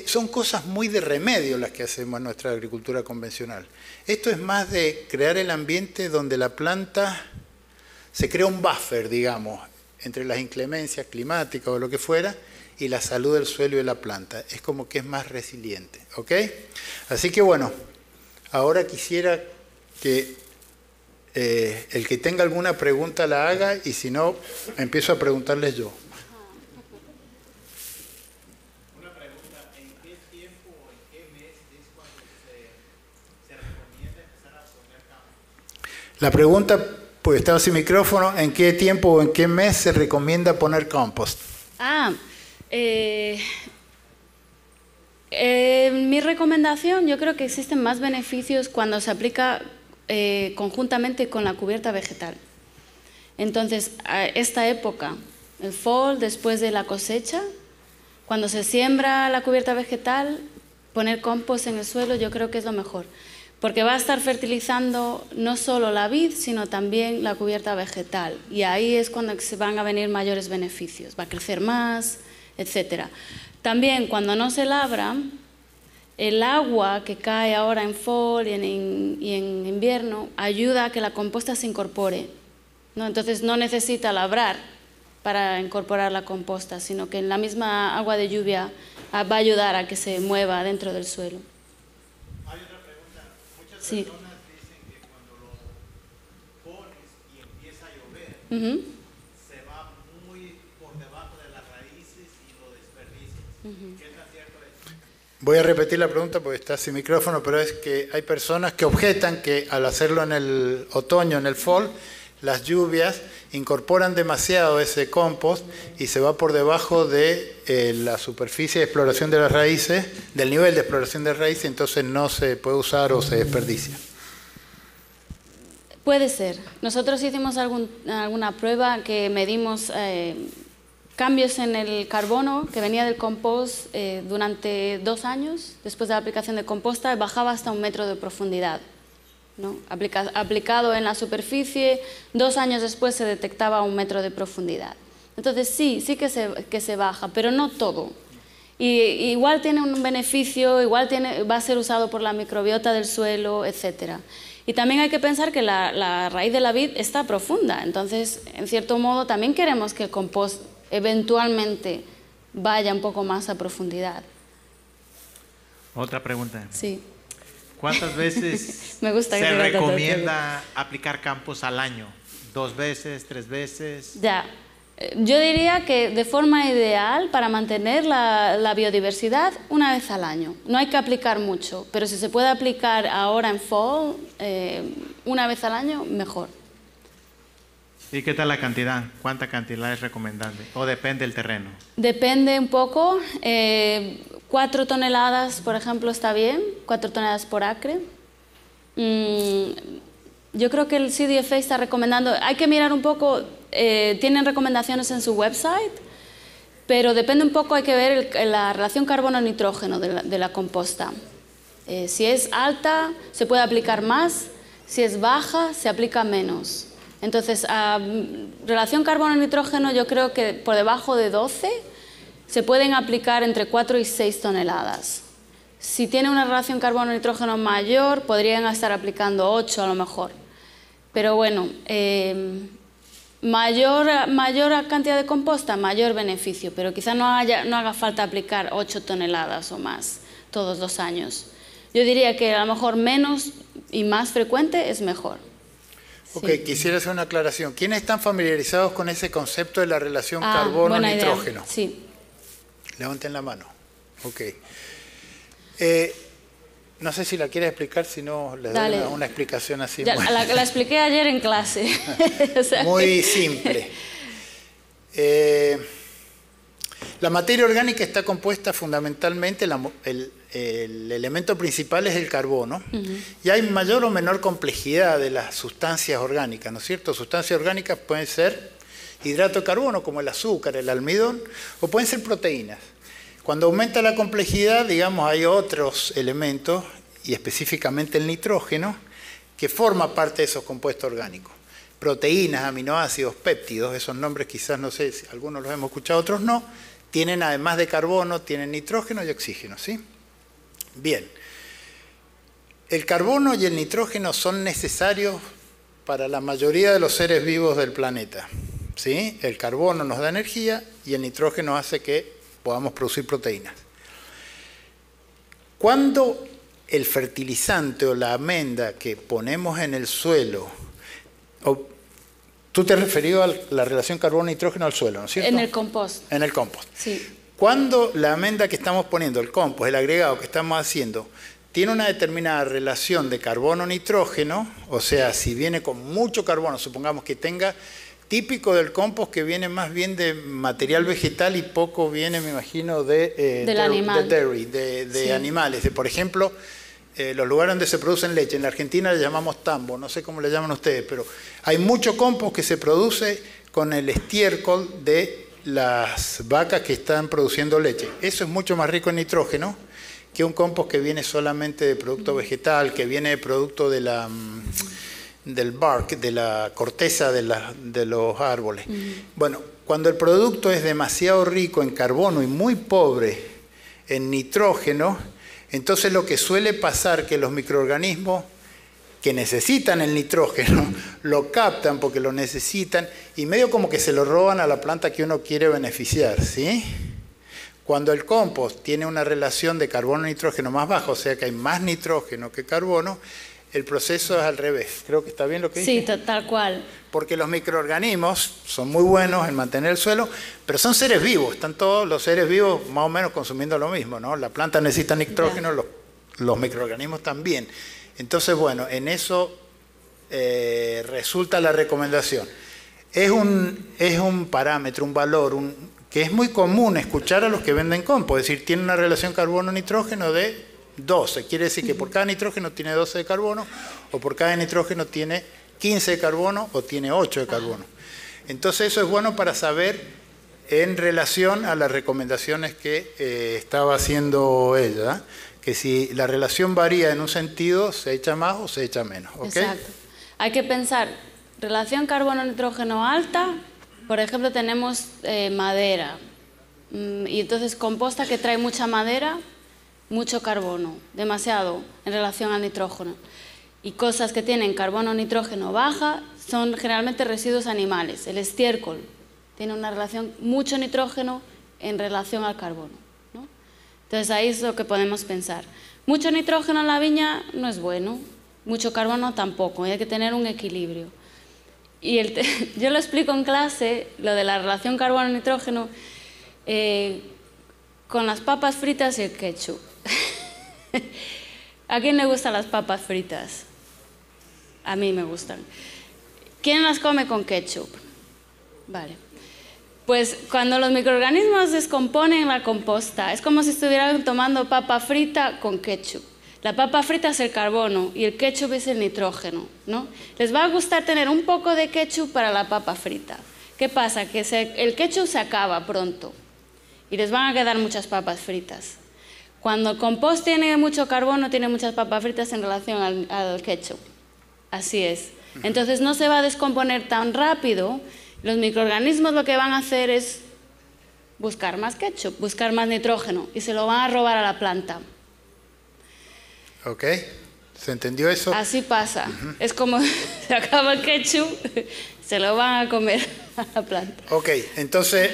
Son cosas muy de remedio las que hacemos en nuestra agricultura convencional. Esto es más de crear el ambiente donde la planta se crea un buffer, digamos, entre las inclemencias climáticas o lo que fuera y la salud del suelo y de la planta. Es como que es más resiliente, ¿ok? Así que bueno, ahora quisiera que el que tenga alguna pregunta la haga y si no, empiezo a preguntarles yo. Una pregunta, ¿en qué tiempo o en qué mes es cuando se recomienda empezar a poner campo? La pregunta, pues estaba sin micrófono, ¿en qué tiempo o en qué mes se recomienda poner compost? Mi recomendación, yo creo que existen más beneficios cuando se aplica conjuntamente con la cubierta vegetal. Entonces, a esta época, el fall, después de la cosecha, cuando se siembra la cubierta vegetal, poner compost en el suelo yo creo que es lo mejor, porque va a estar fertilizando no solo la vid, sino también la cubierta vegetal, y ahí es cuando se van a venir mayores beneficios, va a crecer más, etc. También cuando no se labra, el agua que cae ahora en fall y en invierno ayuda a que la composta se incorpore, ¿no? Entonces no necesita labrar para incorporar la composta, sino que en la misma agua de lluvia va a ayudar a que se mueva dentro del suelo. Hay otra pregunta. Muchas Sí. personas dicen que cuando lo pones y empieza a llover, se va muy por debajo de las raíces y lo desperdicias. ¿Qué tan cierto es? Voy a repetir la pregunta porque está sin micrófono, pero es que hay personas que objetan que al hacerlo en el otoño, en el fall, las lluvias incorporan demasiado ese compost y se va por debajo de la superficie de exploración de las raíces, del nivel de exploración de raíces, entonces no se puede usar o se desperdicia. Puede ser. Nosotros hicimos alguna prueba que medimos cambios en el carbono que venía del compost durante 2 años, después de la aplicación de composta, bajaba hasta 1 metro de profundidad, ¿no? Aplicado en la superficie, 2 años después se detectaba 1 metro de profundidad. Entonces sí que se baja, pero no todo. Y igual tiene un beneficio, igual va a ser usado por la microbiota del suelo, etc. Y también hay que pensar que la raíz de la vid está profunda, entonces en cierto modo también queremos que el compost eventualmente vaya un poco más a profundidad. Otra pregunta. Sí. ¿Cuántas veces Me gusta que se te hagas tantas recomienda aplicar campos al año? ¿2 veces, 3 veces? Ya. Yo diría que de forma ideal, para mantener la biodiversidad, 1 vez al año. No hay que aplicar mucho, pero si se puede aplicar ahora en fall, 1 vez al año, mejor. ¿Y qué tal la cantidad? ¿Cuánta cantidad es recomendable? ¿O depende del terreno? Depende un poco. 4 toneladas, por ejemplo, está bien. 4 toneladas por acre. Yo creo que el CDFA está recomendando... Hay que mirar un poco... tienen recomendaciones en su website, pero depende un poco, hay que ver la relación carbono-nitrógeno de la composta. Si es alta, se puede aplicar más. Si es baja, se aplica menos. Entonces, relación carbono-nitrógeno, yo creo que por debajo de 12 se pueden aplicar entre 4 y 6 toneladas. Si tiene una relación carbono-nitrógeno mayor, podrían estar aplicando 8 a lo mejor. Pero bueno, mayor cantidad de composta, mayor beneficio, pero quizá no haga falta aplicar 8 toneladas o más todos los años. Yo diría que a lo mejor menos y más frecuente es mejor. Ok, Sí. quisiera hacer una aclaración. ¿Quiénes están familiarizados con ese concepto de la relación carbono-nitrógeno? Sí. Levanten la mano. Ok. No sé si la quieres explicar, si no, les doy una explicación así. Ya, la expliqué ayer en clase. O sea, muy simple. La materia orgánica está compuesta fundamentalmente, el elemento principal es el carbono, y hay mayor o menor complejidad de las sustancias orgánicas, ¿no es cierto? Sustancias orgánicas pueden ser hidrato de carbono, como el azúcar, el almidón, o pueden ser proteínas. Cuando aumenta la complejidad, digamos, hay otros elementos, y específicamente el nitrógeno, que forma parte de esos compuestos orgánicos. proteínas, aminoácidos, péptidos, esos nombres quizás no sé si algunos los hemos escuchado, otros no, tienen además de carbono, tienen nitrógeno y oxígeno, ¿sí? Bien, el carbono y el nitrógeno son necesarios para la mayoría de los seres vivos del planeta, ¿sí? El carbono nos da energía y el nitrógeno hace que podamos producir proteínas. Cuando el fertilizante o la amenda que ponemos en el suelo, tú te has referido a la relación carbono-nitrógeno al suelo, ¿no es cierto? En el compost. En el compost. Sí. Cuando la amenda que estamos poniendo, el compost, el agregado que estamos haciendo, tiene una determinada relación de carbono-nitrógeno, o sea, si viene con mucho carbono, supongamos que tenga, típico del compost que viene más bien de material vegetal y poco viene, me imagino, del animal. De animales. Por ejemplo, los lugares donde se producen leche, en la Argentina le llamamos tambo, no sé cómo le llaman ustedes, pero hay mucho compost que se produce con el estiércol de las vacas que están produciendo leche. Eso es mucho más rico en nitrógeno que un compost que viene solamente de producto vegetal, que viene de producto de del bark, de la corteza de los árboles. Bueno, cuando el producto es demasiado rico en carbono y muy pobre en nitrógeno, entonces lo que suele pasar que los microorganismos que necesitan el nitrógeno lo captan porque lo necesitan y medio como que se lo roban a la planta que uno quiere beneficiar, ¿sí? Cuando el compost tiene una relación de carbono-nitrógeno más baja, o sea que hay más nitrógeno que carbono, el proceso es al revés. Creo que está bien lo que dije. Sí, tal cual. Porque los microorganismos son muy buenos en mantener el suelo, pero son seres vivos. Están todos los seres vivos más o menos consumiendo lo mismo, ¿no? La planta necesita nitrógeno, los microorganismos también. Entonces, bueno, en eso resulta la recomendación. Es un parámetro, un valor, que es muy común escuchar a los que venden compost, es decir, tiene una relación carbono-nitrógeno de 12, quiere decir que por cada nitrógeno tiene 12 de carbono, o por cada nitrógeno tiene 15 de carbono, o tiene 8 de carbono. Entonces eso es bueno para saber en relación a las recomendaciones que estaba haciendo ella, que si la relación varía en un sentido, se echa más o se echa menos, ¿ok? Exacto. Hay que pensar, relación carbono-nitrógeno alta, por ejemplo, tenemos madera, y entonces composta que trae mucha madera, mucho carbono, demasiado en relación al nitrógeno. Y cosas que tienen carbono-nitrógeno baja son generalmente residuos animales. El estiércol tiene una relación mucho nitrógeno en relación al carbono, ¿no? Entonces ahí es lo que podemos pensar. Mucho nitrógeno en la viña no es bueno, mucho carbono tampoco, hay que tener un equilibrio. Y yo lo explico en clase, lo de la relación carbono-nitrógeno, con las papas fritas y el ketchup. ¿A quién le gustan las papas fritas? A mí me gustan. ¿Quién las come con ketchup? Vale. Pues cuando los microorganismos descomponen la composta, es como si estuvieran tomando papa frita con ketchup. La papa frita es el carbono y el ketchup es el nitrógeno, ¿no? Les va a gustar tener un poco de ketchup para la papa frita. ¿Qué pasa? Que el ketchup se acaba pronto y les van a quedar muchas papas fritas. Cuando el compost tiene mucho carbono, tiene muchas papas fritas en relación al ketchup. Así es. Entonces no se va a descomponer tan rápido. Los microorganismos lo que van a hacer es buscar más ketchup, buscar más nitrógeno y se lo van a robar a la planta. ¿Ok? ¿Se entendió eso? Así pasa. Es como se acaba el ketchup, se lo van a comer a la planta. Ok, entonces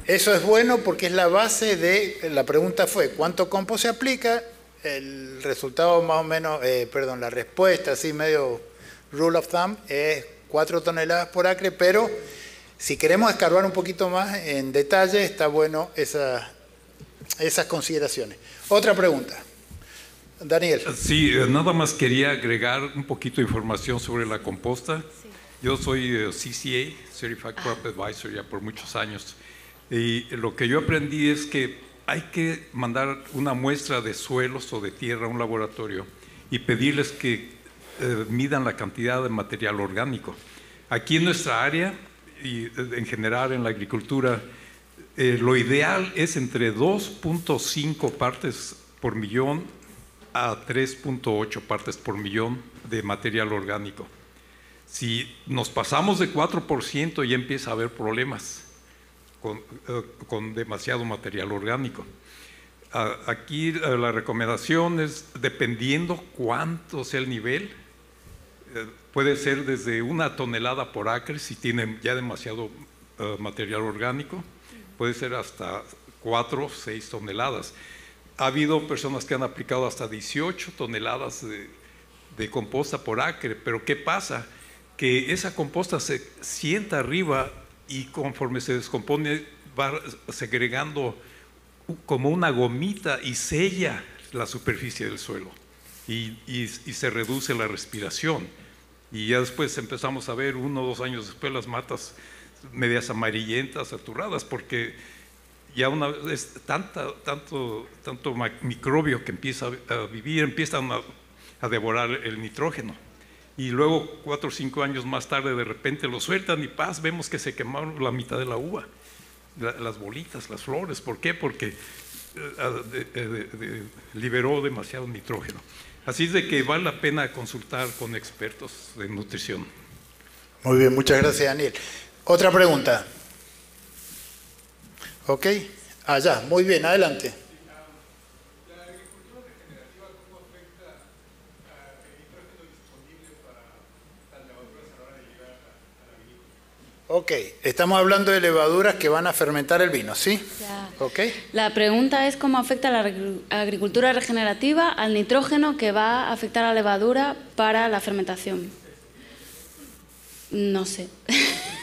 eso es bueno porque es la base de, la pregunta fue, ¿cuánto compost se aplica? El resultado más o menos, la respuesta, así medio rule of thumb, es 4 toneladas por acre, pero si queremos escarbar un poquito más en detalle, está bueno esas consideraciones. Otra pregunta. Daniel. Sí, nada más quería agregar un poquito de información sobre la composta. Sí. Yo soy CCA, Certified Crop Advisor, ya por muchos años. Y lo que yo aprendí es que hay que mandar una muestra de suelos o de tierra a un laboratorio y pedirles que midan la cantidad de material orgánico. Aquí en nuestra área y en general en la agricultura, lo ideal es entre 2.5 partes por millón a 3.8 partes por millón de material orgánico. Si nos pasamos de 4% ya empieza a haber problemas con demasiado material orgánico. Aquí la recomendación es, dependiendo cuánto sea el nivel, puede ser desde 1 tonelada por acre si tienen ya demasiado material orgánico, puede ser hasta 4 o 6 toneladas. Ha habido personas que han aplicado hasta 18 toneladas de composta por acre, pero ¿qué pasa? Que esa composta se sienta arriba y conforme se descompone va segregando como una gomita y sella la superficie del suelo y se reduce la respiración. Y ya después empezamos a ver 1 o 2 años después las matas medias amarillentas, saturadas, porque ya es tanto microbio que empieza a vivir, empiezan a devorar el nitrógeno. Y luego 4 o 5 años más tarde de repente lo sueltan y vemos que se quemaron la mitad de la uva, las bolitas, las flores. ¿Por qué? Porque liberó demasiado nitrógeno. Así es de que vale la pena consultar con expertos de nutrición. Muy bien, muchas gracias, Daniel. Otra pregunta. Ok, allá, muy bien, adelante. ¿La agricultura regenerativa cómo afecta el nitrógeno disponible para las levaduras a la hora de llegar a la vinícola? Ok, estamos hablando de levaduras que van a fermentar el vino, ¿sí? Ya. Ok. La pregunta es cómo afecta la agricultura regenerativa al nitrógeno que va a afectar a la levadura para la fermentación. No sé.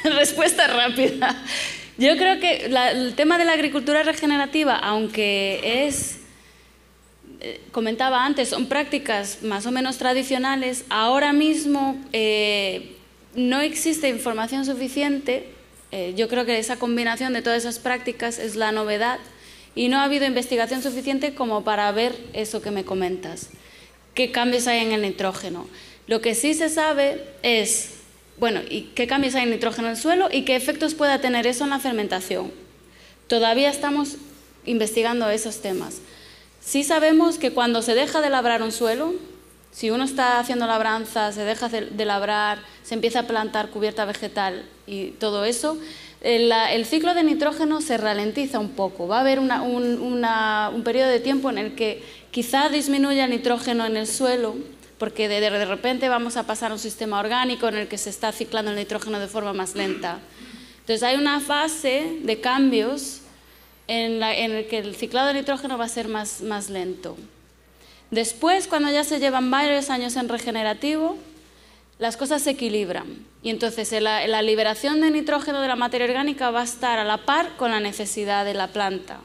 Respuesta rápida. Yo creo que el tema de la agricultura regenerativa, aunque comentaba antes, son prácticas más o menos tradicionales, ahora mismo no existe información suficiente. Yo creo que esa combinación de todas esas prácticas es la novedad y no ha habido investigación suficiente como para ver eso que me comentas. ¿Qué cambios hay en el nitrógeno? Lo que sí se sabe es, bueno, ¿y qué cambios hay en nitrógeno en el suelo y qué efectos pueda tener eso en la fermentación? Todavía estamos investigando esos temas. Sí sabemos que cuando se deja de labrar un suelo, si uno está haciendo labranza, se deja de labrar, se empieza a plantar cubierta vegetal y todo eso, el ciclo de nitrógeno se ralentiza un poco. Va a haber un periodo de tiempo en el que quizá disminuya el nitrógeno en el suelo, porque de repente vamos a pasar a un sistema orgánico en el que se está ciclando el nitrógeno de forma más lenta. Entonces hay una fase de cambios en el que el ciclado de nitrógeno va a ser más lento. Después, cuando ya se llevan varios años en regenerativo, las cosas se equilibran y entonces la liberación de nitrógeno de la materia orgánica va a estar a la par con la necesidad de la planta.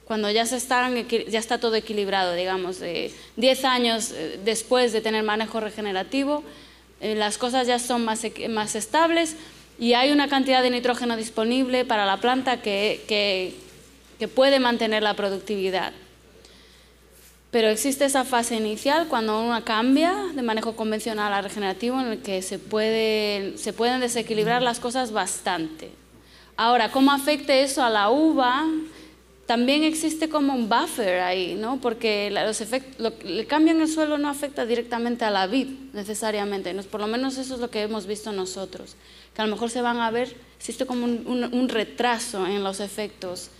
Cuando ya está todo equilibrado, digamos, 10 años después de tener manejo regenerativo, las cosas ya son más estables y hay una cantidad de nitrógeno disponible para la planta que puede mantener la productividad. Pero existe esa fase inicial cuando uno cambia de manejo convencional a regenerativo en el que se pueden desequilibrar las cosas bastante. Ahora, ¿cómo afecte eso a la uva? También existe como un buffer ahí, ¿no? Porque el cambio en el suelo no afecta directamente a la vid necesariamente, por lo menos eso es lo que hemos visto nosotros, que a lo mejor se van a ver, existe como un retraso en los efectos,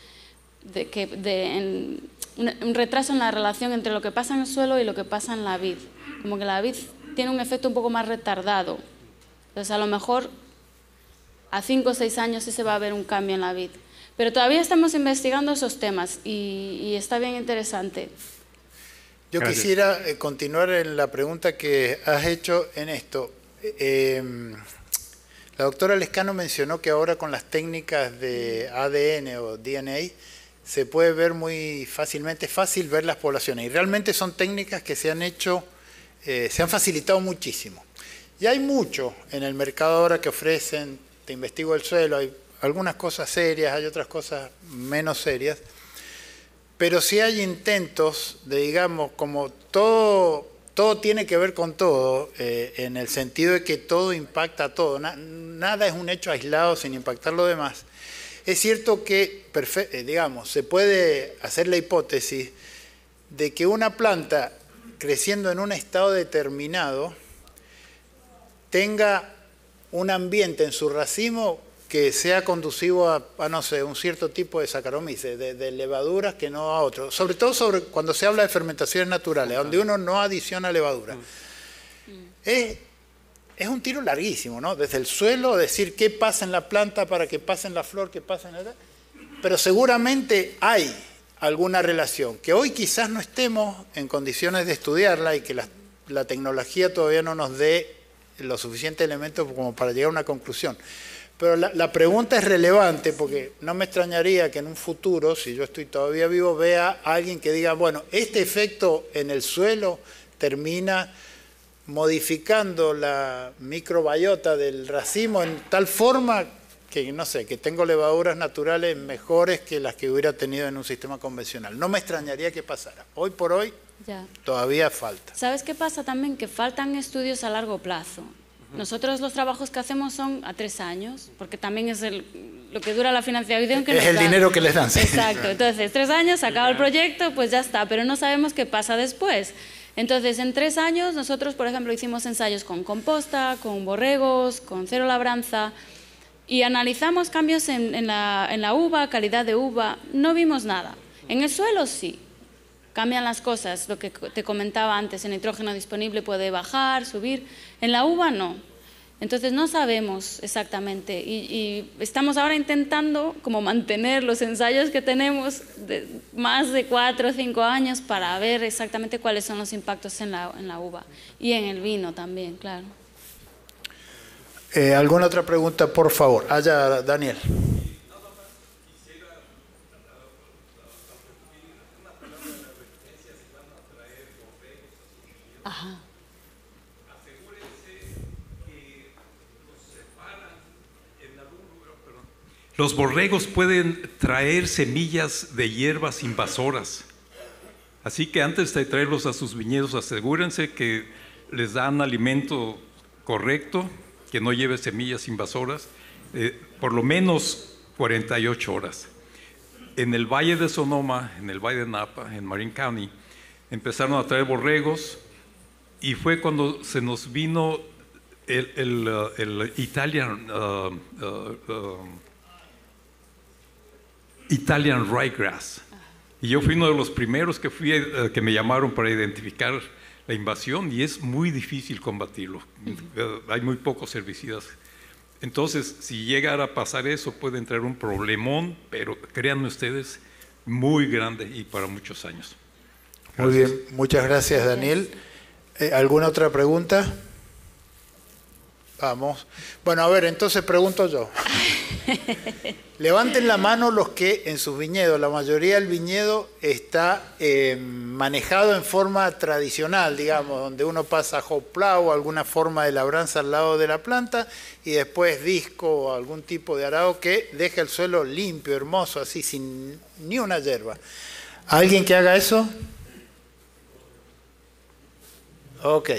un retraso en la relación entre lo que pasa en el suelo y lo que pasa en la vid, como que la vid tiene un efecto un poco más retardado, entonces a lo mejor a 5 o 6 años sí se va a ver un cambio en la vid. Pero todavía estamos investigando esos temas y está bien interesante. Yo quisiera continuar en la pregunta que has hecho en esto. La doctora Lescano mencionó que ahora con las técnicas de ADN o DNA se puede ver muy fácilmente, fácil ver las poblaciones. Y realmente son técnicas que se han hecho, se han facilitado muchísimo. Y hay mucho en el mercado ahora que ofrecen, te investigo el suelo, hay algunas cosas serias, hay otras cosas menos serias, pero sí hay intentos de, digamos, como todo tiene que ver con todo, en el sentido de que todo impacta a todo, nada es un hecho aislado sin impactar lo demás. Es cierto que, digamos, se puede hacer la hipótesis de que una planta creciendo en un estado determinado tenga un ambiente en su racimo que sea conducivo a no sé, un cierto tipo de Saccharomyces, de levaduras que no a otros. Sobre todo cuando se habla de fermentaciones naturales, donde uno no adiciona levadura. Es un tiro larguísimo, ¿no? Desde el suelo, decir qué pasa en la planta para que pase en la flor, qué pasa en la... Pero seguramente hay alguna relación, que hoy quizás no estemos en condiciones de estudiarla y que la tecnología todavía no nos dé los suficientes elementos como para llegar a una conclusión. Pero la pregunta es relevante porque no me extrañaría que en un futuro, si yo estoy todavía vivo, vea a alguien que diga, bueno, este efecto en el suelo termina modificando la microbiota del racimo en tal forma que, no sé, que tengo levaduras naturales mejores que las que hubiera tenido en un sistema convencional. No me extrañaría que pasara. Hoy por hoy todavía falta. ¿Sabes qué pasa también? Que faltan estudios a largo plazo. Nosotros los trabajos que hacemos son a 3 años, porque también es lo que dura la financiación que nos dan. Es el dinero que les dan. Sí. Exacto. Entonces, 3 años, se acaba el proyecto, pues ya está, pero no sabemos qué pasa después. Entonces, en 3 años, nosotros, por ejemplo, hicimos ensayos con composta, con borregos, con cero labranza, y analizamos cambios en la uva, calidad de uva. No vimos nada. En el suelo sí. Cambian las cosas, lo que te comentaba antes, el nitrógeno disponible puede bajar, subir, en la uva no. Entonces no sabemos exactamente y estamos ahora intentando como mantener los ensayos que tenemos de más de 4 o 5 años para ver exactamente cuáles son los impactos en la uva y en el vino también, claro. ¿Alguna otra pregunta, por favor? Allá, Daniel. Ajá. Asegúrense que los separan en algún lugar. Perdón. Los borregos pueden traer semillas de hierbas invasoras. Así que antes de traerlos a sus viñedos, asegúrense que les dan alimento correcto, que no lleve semillas invasoras, por lo menos 48 horas. En el Valle de Sonoma, en el Valle de Napa, en Marin County, empezaron a traer borregos. Y fue cuando se nos vino el Italian Ryegrass. Y yo fui uno de los primeros que me llamaron para identificar la invasión y es muy difícil combatirlo. Hay muy pocos herbicidas. Entonces, si llegara a pasar eso, puede entrar un problemón, pero créanme ustedes, muy grande y para muchos años. Gracias. Muy bien, muchas gracias, Daniel. ¿Alguna otra pregunta? Vamos. Bueno, a ver, entonces pregunto yo. Levanten la mano los que en sus viñedos, la mayoría del viñedo está manejado en forma tradicional, digamos, donde uno pasa hop-plow o alguna forma de labranza al lado de la planta y después disco o algún tipo de arado que deja el suelo limpio, hermoso, así, sin ni una hierba. ¿Alguien que haga eso? Ok.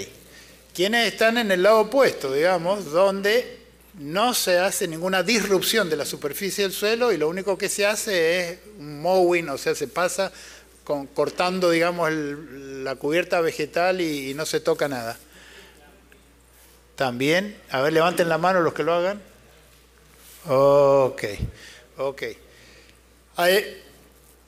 ¿Quiénes están en el lado opuesto, digamos, donde no se hace ninguna disrupción de la superficie del suelo y lo único que se hace es un mowing, o sea, se pasa cortando, digamos, la cubierta vegetal y no se toca nada? También, a ver, levanten la mano los que lo hagan. Ok, ok.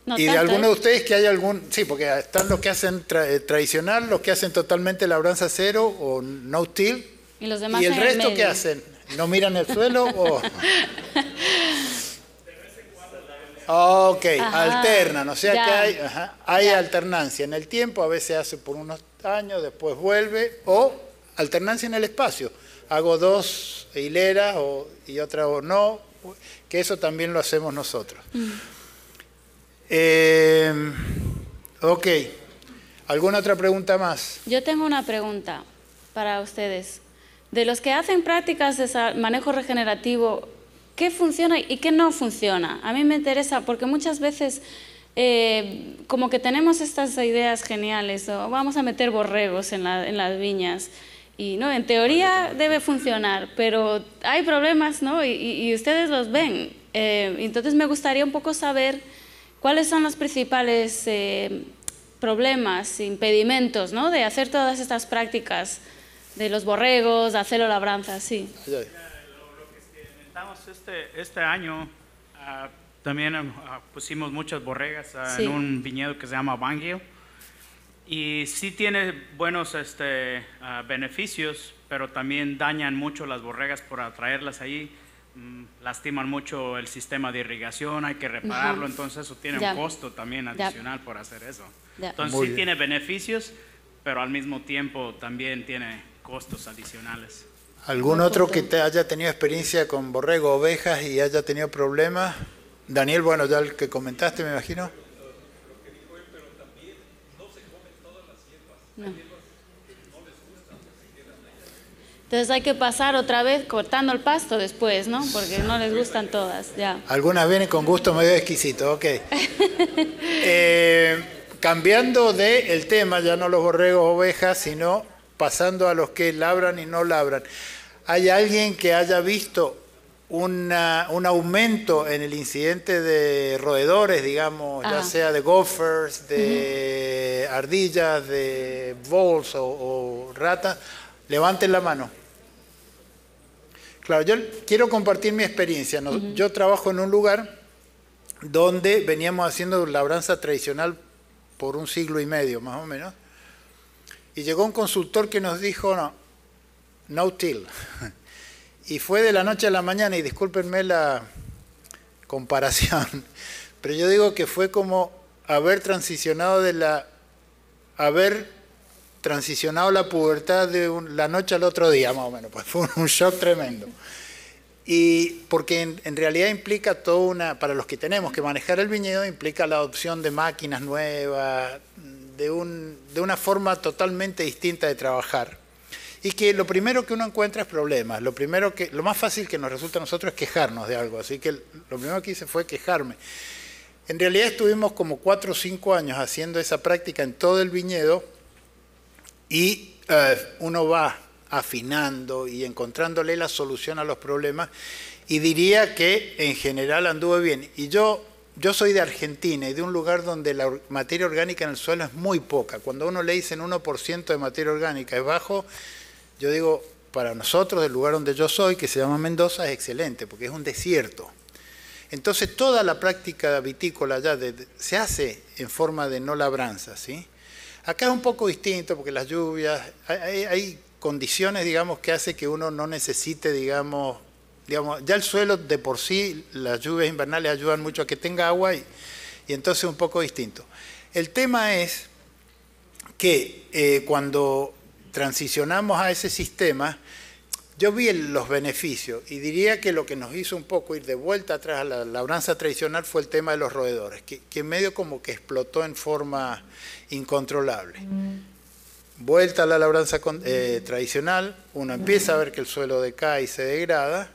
No ¿Y de tanto, alguno de ustedes que hay algún...? Sí, porque están los que hacen tradicional, los que hacen totalmente labranza cero o no-till. Y los demás ¿Y el en resto medio. qué hacen? ¿No miran el suelo o...? Ok, Ajá, alternan, o sea ya, que hay ya. alternancia en el tiempo, a veces hace por unos años, después vuelve, o alternancia en el espacio. Hago 2 hileras y otra o no, que eso también lo hacemos nosotros. Ok, ¿alguna otra pregunta más? Yo tengo una pregunta para ustedes. De los que hacen prácticas de manejo regenerativo, ¿qué funciona y qué no funciona? A mí me interesa porque muchas veces como que tenemos estas ideas geniales, o vamos a meter borregos en las viñas, y no, en teoría debe funcionar, pero hay problemas, ¿no? Y ustedes los ven. Entonces me gustaría un poco saber cuáles son los principales problemas, impedimentos, ¿no? De hacer todas estas prácticas de los borregos, de hacerlo labranza, sí. Allá. Lo que experimentamos este año, también pusimos muchas borregas Sí. en un viñedo que se llama Bangio. Y sí tiene buenos beneficios, pero también dañan mucho las borregas por atraerlas ahí. Lastiman mucho el sistema de irrigación, hay que repararlo, entonces eso tiene Ya. un costo también adicional por hacer eso. Ya. Entonces Muy sí bien. tiene beneficios, pero al mismo tiempo también tiene costos adicionales. ¿Algún Buen otro punto. que te haya tenido experiencia con borrego, ovejas y haya tenido problemas? Daniel, bueno, ya el que comentaste, me imagino. No. Entonces hay que pasar otra vez cortando el pasto después, ¿no? Porque no les gustan todas, ya. Algunas vienen con gusto medio exquisito, ok. Cambiando el tema, ya no los borregos, ovejas, sino pasando a los que labran y no labran. ¿Hay alguien que haya visto un aumento en el incidente de roedores, digamos, ya sea de gophers, de ardillas, de voles o ratas? Levanten la mano. Claro, yo quiero compartir mi experiencia. Yo trabajo en un lugar donde veníamos haciendo labranza tradicional por 1 siglo y medio, más o menos. Y llegó un consultor que nos dijo, no till. Y fue de la noche a la mañana, y discúlpenme la comparación, pero yo digo que fue como haber transicionado la pubertad de la noche al otro día, más o menos. Pues fue un shock tremendo. Y porque en realidad implica para los que tenemos que manejar el viñedo, implica la adopción de máquinas nuevas, de una forma totalmente distinta de trabajar. Y que lo primero que uno encuentra es problemas. Lo más fácil que nos resulta a nosotros es quejarnos de algo. Así que lo primero que hice fue quejarme. En realidad estuvimos como 4 o 5 años haciendo esa práctica en todo el viñedo, y uno va afinando y encontrándole la solución a los problemas, y diría que en general anduve bien. Y yo soy de Argentina y de un lugar donde la materia orgánica en el suelo es muy poca. Cuando a uno le dicen 1% de materia orgánica es bajo, yo digo, para nosotros, del lugar donde yo soy, que se llama Mendoza, es excelente, porque es un desierto. Entonces toda la práctica vitícola allá se hace en forma de no labranza, ¿sí? Acá es un poco distinto porque las lluvias, hay condiciones, digamos, que hace que uno no necesite, digamos, ya el suelo de por sí, las lluvias invernales ayudan mucho a que tenga agua, y entonces es un poco distinto. El tema es que cuando transicionamos a ese sistema, yo vi los beneficios, y diría que lo que nos hizo un poco ir de vuelta atrás a la labranza tradicional fue el tema de los roedores, que medio como que explotó en forma incontrolable. Vuelta a la labranza tradicional, uno empieza a ver que el suelo decae y se degrada.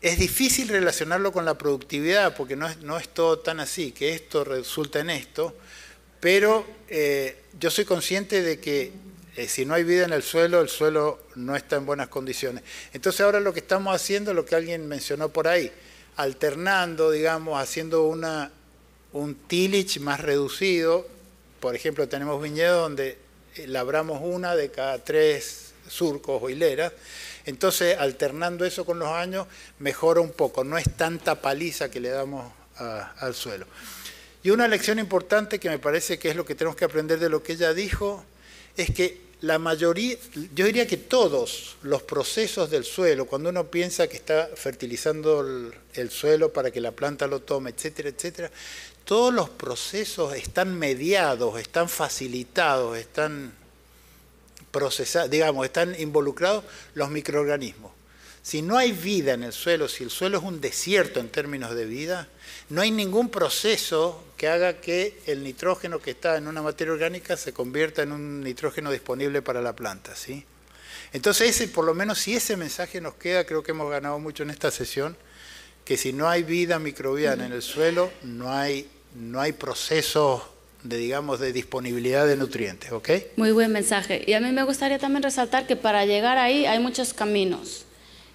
Es difícil relacionarlo con la productividad, porque no es todo tan así, que esto resulta en esto, pero yo soy consciente de que si no hay vida en el suelo no está en buenas condiciones. Entonces ahora lo que estamos haciendo, lo que alguien mencionó por ahí, alternando, digamos, haciendo un tillage más reducido. Por ejemplo, tenemos viñedos donde labramos 1 de cada 3 surcos o hileras. Entonces, alternando eso con los años, mejora un poco. No es tanta paliza que le damos al suelo. Y una lección importante que me parece que es lo que tenemos que aprender de lo que ella dijo, es que la mayoría, yo diría que todos los procesos del suelo, cuando uno piensa que está fertilizando el suelo para que la planta lo tome, etcétera, etcétera, todos los procesos están mediados, están facilitados, están procesados, digamos, están involucrados los microorganismos. Si no hay vida en el suelo, si el suelo es un desierto en términos de vida, no hay ningún proceso que haga que el nitrógeno que está en una materia orgánica se convierta en un nitrógeno disponible para la planta, ¿sí? Entonces, por lo menos si ese mensaje nos queda, creo que hemos ganado mucho en esta sesión, que si no hay vida microbiana en el suelo, no hay procesos de disponibilidad de nutrientes, ¿ok? Muy buen mensaje. Y a mí me gustaría también resaltar que para llegar ahí hay muchos caminos.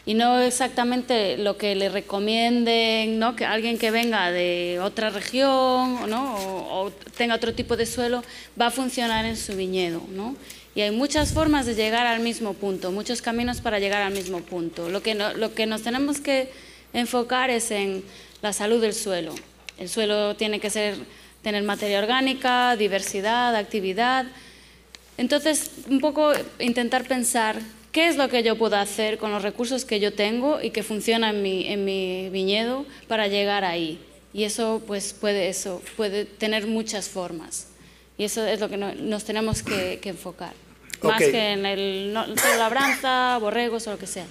y no exactamente lo que le recomienden, ¿no? Que alguien que venga de otra región, ¿no? o tenga otro tipo de suelo, va a funcionar en su viñedo, ¿no? Y hay muchas formas de llegar al mismo punto, muchos caminos para llegar al mismo punto. Lo que nos tenemos que enfocar es en la salud del suelo. El suelo tiene que tener materia orgánica, diversidad, actividad. Entonces, un poco intentar pensar qué es lo que yo puedo hacer con los recursos que yo tengo y que funciona en mi viñedo para llegar ahí. Y eso, pues, puede tener muchas formas. Y eso es lo que nos tenemos que enfocar. Más que en labranza, borregos o lo que sea.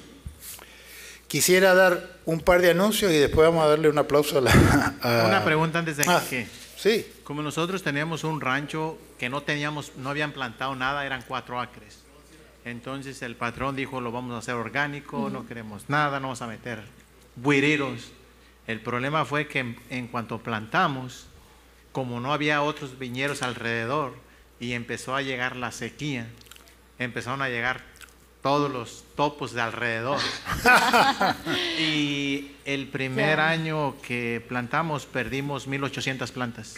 Quisiera dar un par de anuncios y después vamos a darle un aplauso a la... Una pregunta antes de que... Sí. Como nosotros teníamos un rancho que no habían plantado nada, eran 4 acres. Entonces el patrón dijo, lo vamos a hacer orgánico, no queremos nada, no vamos a meter buireros. El problema fue que en cuanto plantamos, como no había otros viñeros alrededor y empezó a llegar la sequía, empezaron a llegar todos los topos de alrededor. Y el primer año que plantamos perdimos 1,800 plantas.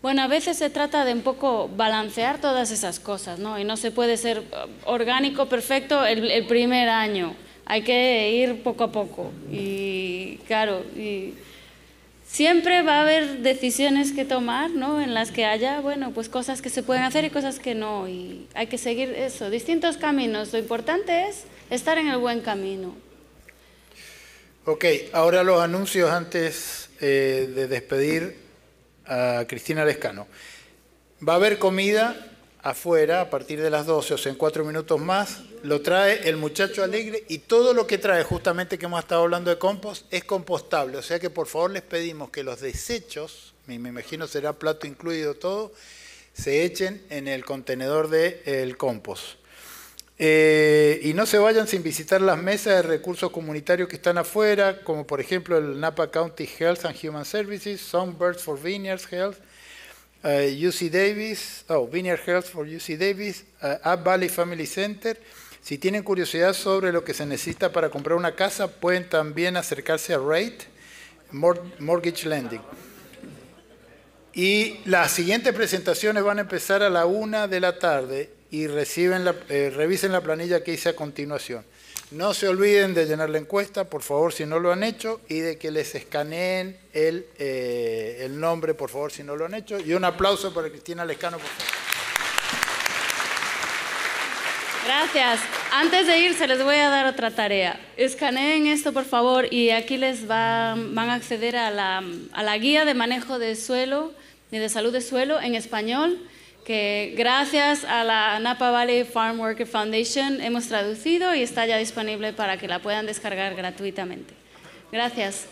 Bueno, a veces se trata de un poco balancear todas esas cosas, ¿no? Y no se puede ser orgánico perfecto el primer año. Hay que ir poco a poco. Y claro, siempre va a haber decisiones que tomar, ¿no? En las que haya, bueno, pues cosas que se pueden hacer y cosas que no. Y hay que seguir eso, distintos caminos. Lo importante es estar en el buen camino. Ok, ahora los anuncios antes de despedir a Cristina Lescano. Va a haber comida afuera a partir de las 12, o sea, en 4 minutos más. Lo trae el muchacho alegre y todo lo que trae, justamente que hemos estado hablando de compost, es compostable. O sea que por favor les pedimos que los desechos, me imagino será plato incluido todo, se echen en el contenedor del compost. Y no se vayan sin visitar las mesas de recursos comunitarios que están afuera, como por ejemplo el Napa County Health and Human Services, Songbirds for Vineyards Health, UC Davis, Vineyard Health for UC Davis, Up Valley Family Center. Si tienen curiosidad sobre lo que se necesita para comprar una casa, pueden también acercarse a Rate Mortgage Lending. Y las siguientes presentaciones van a empezar a la 1 de la tarde y revisen la planilla que hice a continuación. No se olviden de llenar la encuesta, por favor, si no lo han hecho, y de que les escaneen el nombre, por favor, si no lo han hecho. Y un aplauso para Cristina Lescano, por favor. Gracias. Antes de irse les voy a dar otra tarea. Escaneen esto, por favor, y aquí les van a acceder a la guía de manejo de suelo y de salud de suelo en español, que gracias a la Napa Valley Farm Worker Foundation hemos traducido y está ya disponible para que la puedan descargar gratuitamente. Gracias.